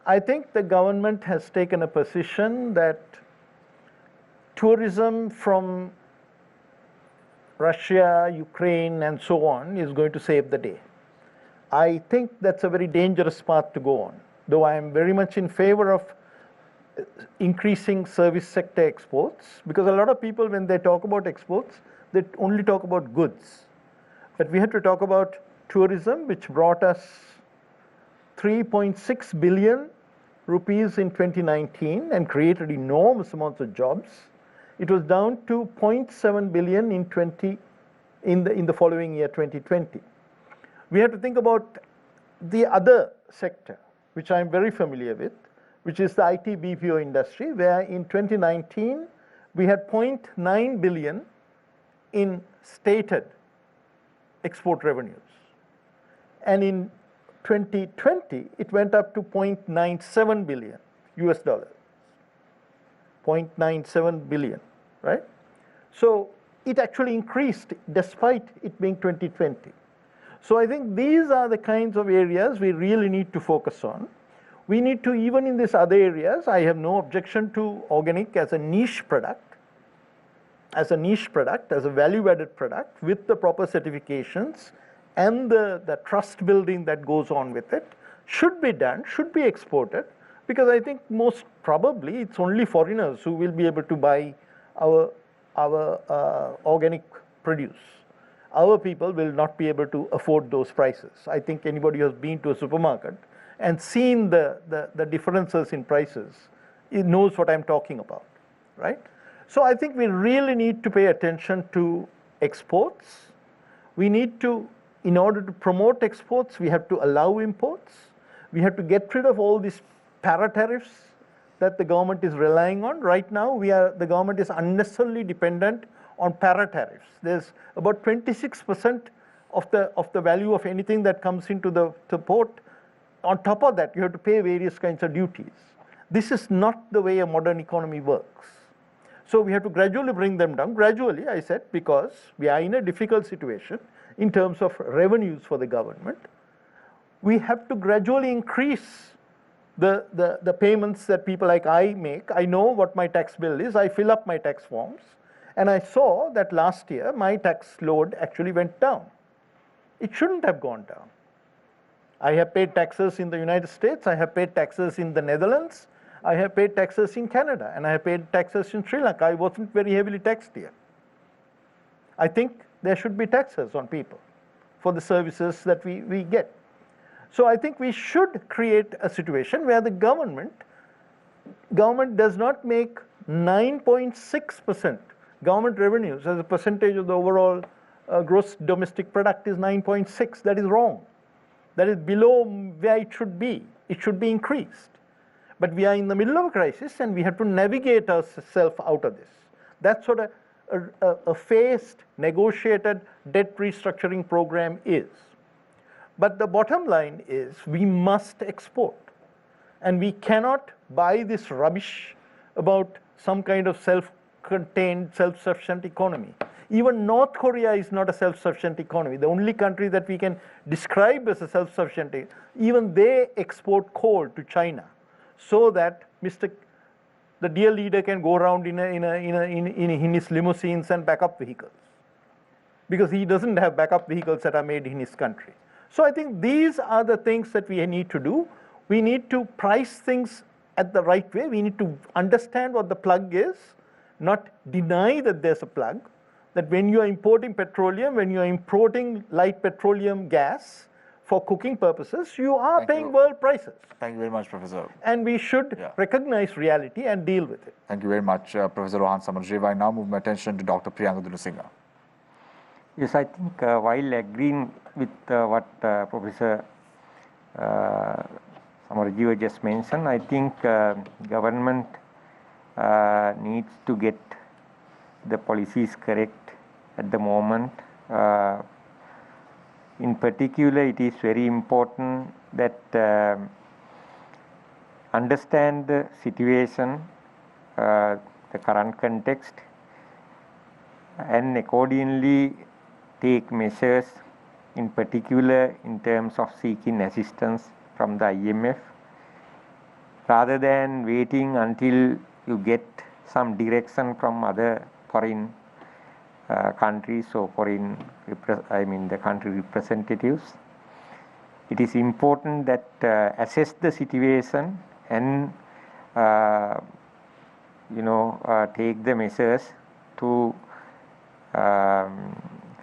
I think the government has taken a position that tourism from Russia, Ukraine, and so on is going to save the day. I think that's a very dangerous path to go on, though I am very much in favor of increasing service sector exports, because a lot of people, when they talk about exports, they only talk about goods. But we have to talk about tourism, which brought us 3.6 billion rupees in 2019 and created enormous amounts of jobs. It was down to 0.7 billion in the following year, 2020. We have to think about the other sector, which I am very familiar with, which is the IT BPO industry, where in 2019 we had 0.9 billion in stated export revenues. And in 2020, it went up to 0.97 billion US dollars. 0.97 billion, right? So it actually increased despite it being 2020. So I think these are the kinds of areas we really need to focus on. We need to, even in these other areas, I have no objection to organic as a niche product, as a value-added product with the proper certifications and the trust building that goes on with it, should be done, should be exported, because I think most probably it's only foreigners who will be able to buy our organic produce. Our people will not be able to afford those prices. I think anybody who has been to a supermarket and seen the differences in prices, he knows what I'm talking about, right? So I think we really need to pay attention to exports. We need to, in order to promote exports, we have to allow imports. We have to get rid of all these para-tariffs that the government is relying on. Right now, the government is unnecessarily dependent on para-tariffs. There's about 26% of the value of anything that comes into the port. On top of that, you have to pay various kinds of duties. This is not the way a modern economy works. So we have to gradually bring them down. Gradually, I said, because we are in a difficult situation in terms of revenues for the government. We have to gradually increase the payments that people like I make. I know what my tax bill is. I fill up my tax forms. And I saw that last year, my tax load actually went down. It shouldn't have gone down. I have paid taxes in the United States. I have paid taxes in the Netherlands. I have paid taxes in Canada. And I have paid taxes in Sri Lanka. I wasn't very heavily taxed here. I think there should be taxes on people for the services that we get. So I think we should create a situation where the government does not make 9.6%. Government revenues as a percentage of the overall gross domestic product is 9.6. That is wrong. That is below where it should be. It should be increased. But we are in the middle of a crisis and we have to navigate ourselves out of this. That's what a phased, negotiated debt restructuring program is. But the bottom line is we must export. And we cannot buy this rubbish about some kind of self-contained, self-sufficient economy. Even North Korea is not a self-sufficient economy. The only country that we can describe as a self-sufficient, even they export coal to China, so that the dear leader can go around in his limousines and backup vehicles, because he doesn't have backup vehicles that are made in his country. So I think these are the things that we need to do. We need to price things at the right way. We need to understand what the plug is, not deny that there's a plug. That when you are importing petroleum, when you are importing light petroleum gas for cooking purposes, you are paying world prices. Thank you very much, Professor. And we should recognize reality and deal with it. Thank you very much, Professor Rohan Samarajeva. I now move my attention to Dr. Priyanka Dunasinghe. Yes, I think while agreeing with what Professor Samarajeva just mentioned, I think government needs to get the policies correct at the moment. In particular, it is very important that understand the situation, the current context, and accordingly take measures, in particular in terms of seeking assistance from the IMF, rather than waiting until you get some direction from other foreign countries or the country representatives. it is important that assess the situation and take the measures to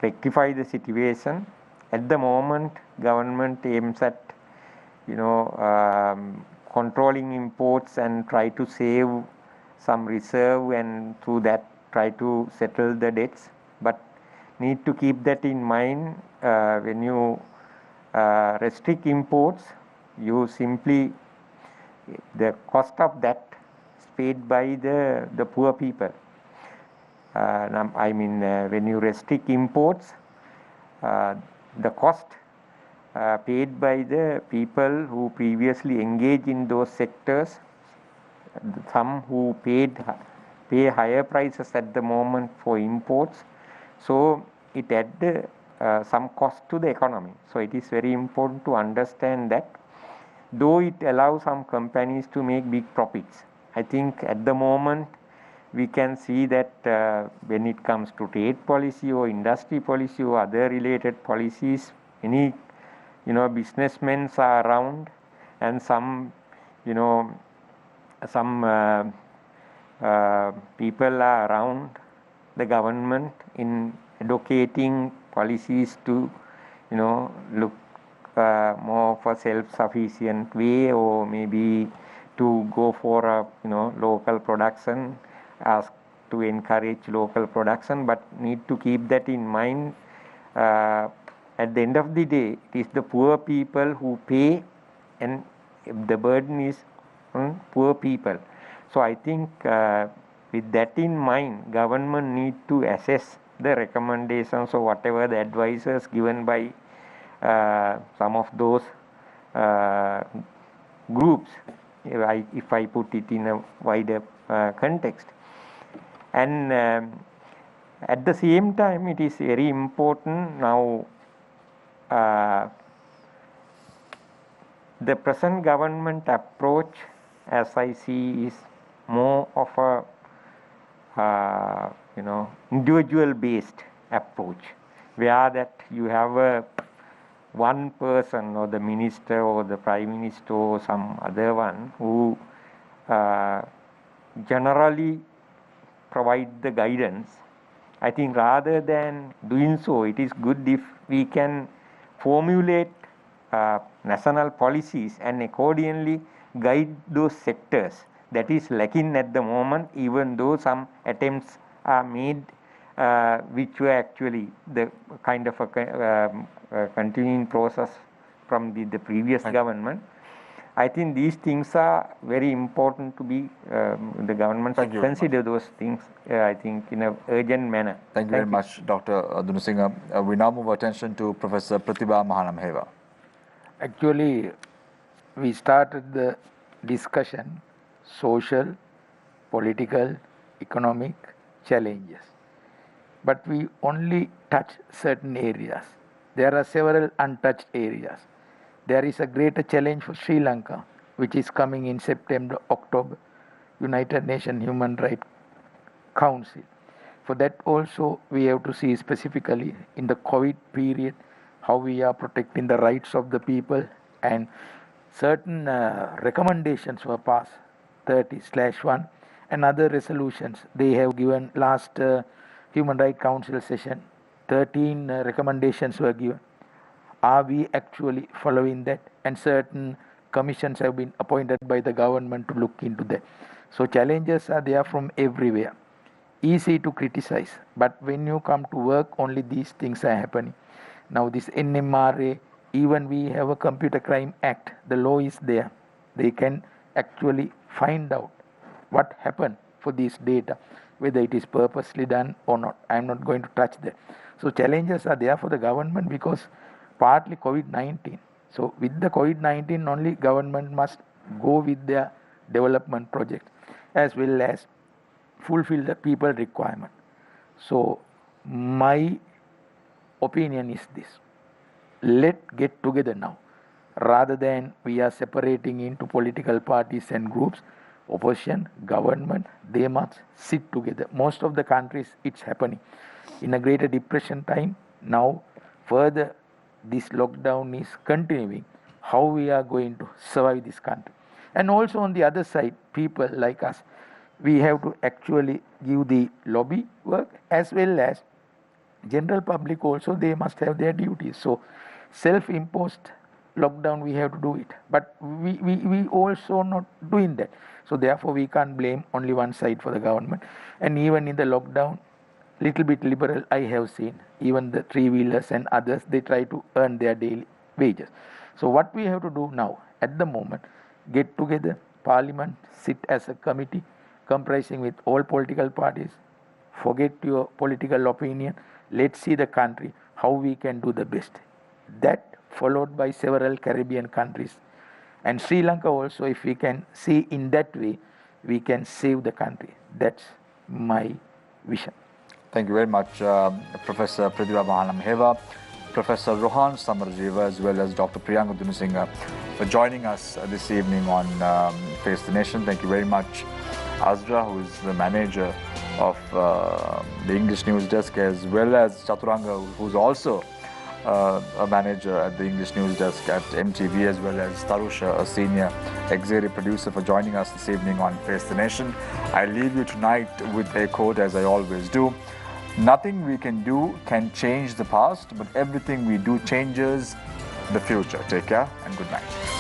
rectify the situation. At the moment, government aims at controlling imports and try to save some reserve, and through that try to settle the debts. But need to keep that in mind. When you restrict imports, you simply, the cost of that is paid by the poor people. When you restrict imports, the cost paid by the people who previously engaged in those sectors, some who pay higher prices at the moment for imports, so it added some cost to the economy. So it is very important to understand that, though it allows some companies to make big profits, I think at the moment we can see that when it comes to trade policy or industry policy or other related policies, any businessmen are around, and some people are around the government in advocating policies to look more for self-sufficient way, or maybe to go for a local production, ask to encourage local production. But need to keep that in mind. At the end of the day, it is the poor people who pay, and the burden is on poor people. So I think with that in mind, government need to assess the recommendations or whatever the advices given by some of those groups, if I put it in a wider context. And at the same time, it is very important now, the present government approach, as I see, is more of a individual based approach, where that you have one person, or the minister or the prime minister or some other one, who generally provide the guidance. I think rather than doing so, it is good if we can formulate national policies and accordingly guide those sectors that is lacking at the moment, even though some attempts are made which were actually the kind of a continuing process from the previous government. I think these things are very important to be, the government should consider those things, I think, in an urgent manner. Thank you very much, Dr. Dunusingha. We now move attention to Professor Pratibha Mahanamheva. Actually, we started the discussion, social, political, economic challenges. But we only touch certain areas. There are several untouched areas. There is a greater challenge for Sri Lanka, which is coming in September, October, United Nations Human Rights Council. For that also, we have to see specifically in the COVID period how we are protecting the rights of the people, and certain recommendations were passed, 30/1, and other resolutions they have given. Last Human Rights Council session, 13 recommendations were given. Are we actually following that? And certain commissions have been appointed by the government to look into that. So challenges are there from everywhere. Easy to criticize, but when you come to work, only these things are happening. Now this NMRA, even we have a Computer Crime Act, the law is there. They can actually find out what happened for this data, whether it is purposely done or not. I am not going to touch that. So challenges are there for the government because partly COVID-19. So with the COVID-19 only, government must go with their development project as well as fulfill the people requirement. So my opinion is this: let's get together now, rather than we are separating into political parties and groups. Opposition, government, they must sit together. Most of the countries it's happening. In a greater depression time, now further this lockdown is continuing. how we are going to survive this country. And also on the other side, people like us, we have to actually give the lobby work, as well as general public also, they must have their duties. So self-imposed lockdown, we have to do it, but we also not doing that. So therefore we can't blame only one side for the government. And even in the lockdown, little bit liberal I have seen, even the three-wheelers and others, they try to earn their daily wages. So what we have to do now at the moment, get together, parliament, sit as a committee comprising with all political parties, forget your political opinion, let's see the country, how we can do the best. That followed by several Caribbean countries. And Sri Lanka also, if we can see in that way, we can save the country. That's my vision. Thank you very much, Professor Prithiva Mahanamheva, Professor Rohan Samarjeeva, as well as Dr. Priyanka Dunasinghe for joining us this evening on Face the Nation. Thank you very much, Azra, who is the manager of the English News Desk, as well as Chaturanga, who's also a manager at the English News Desk at MTV, as well as Tarusha, a senior executive producer, for joining us this evening on Face the Nation. I leave you tonight with a quote, as I always do. Nothing we can do can change the past, but everything we do changes the future. Take care and good night.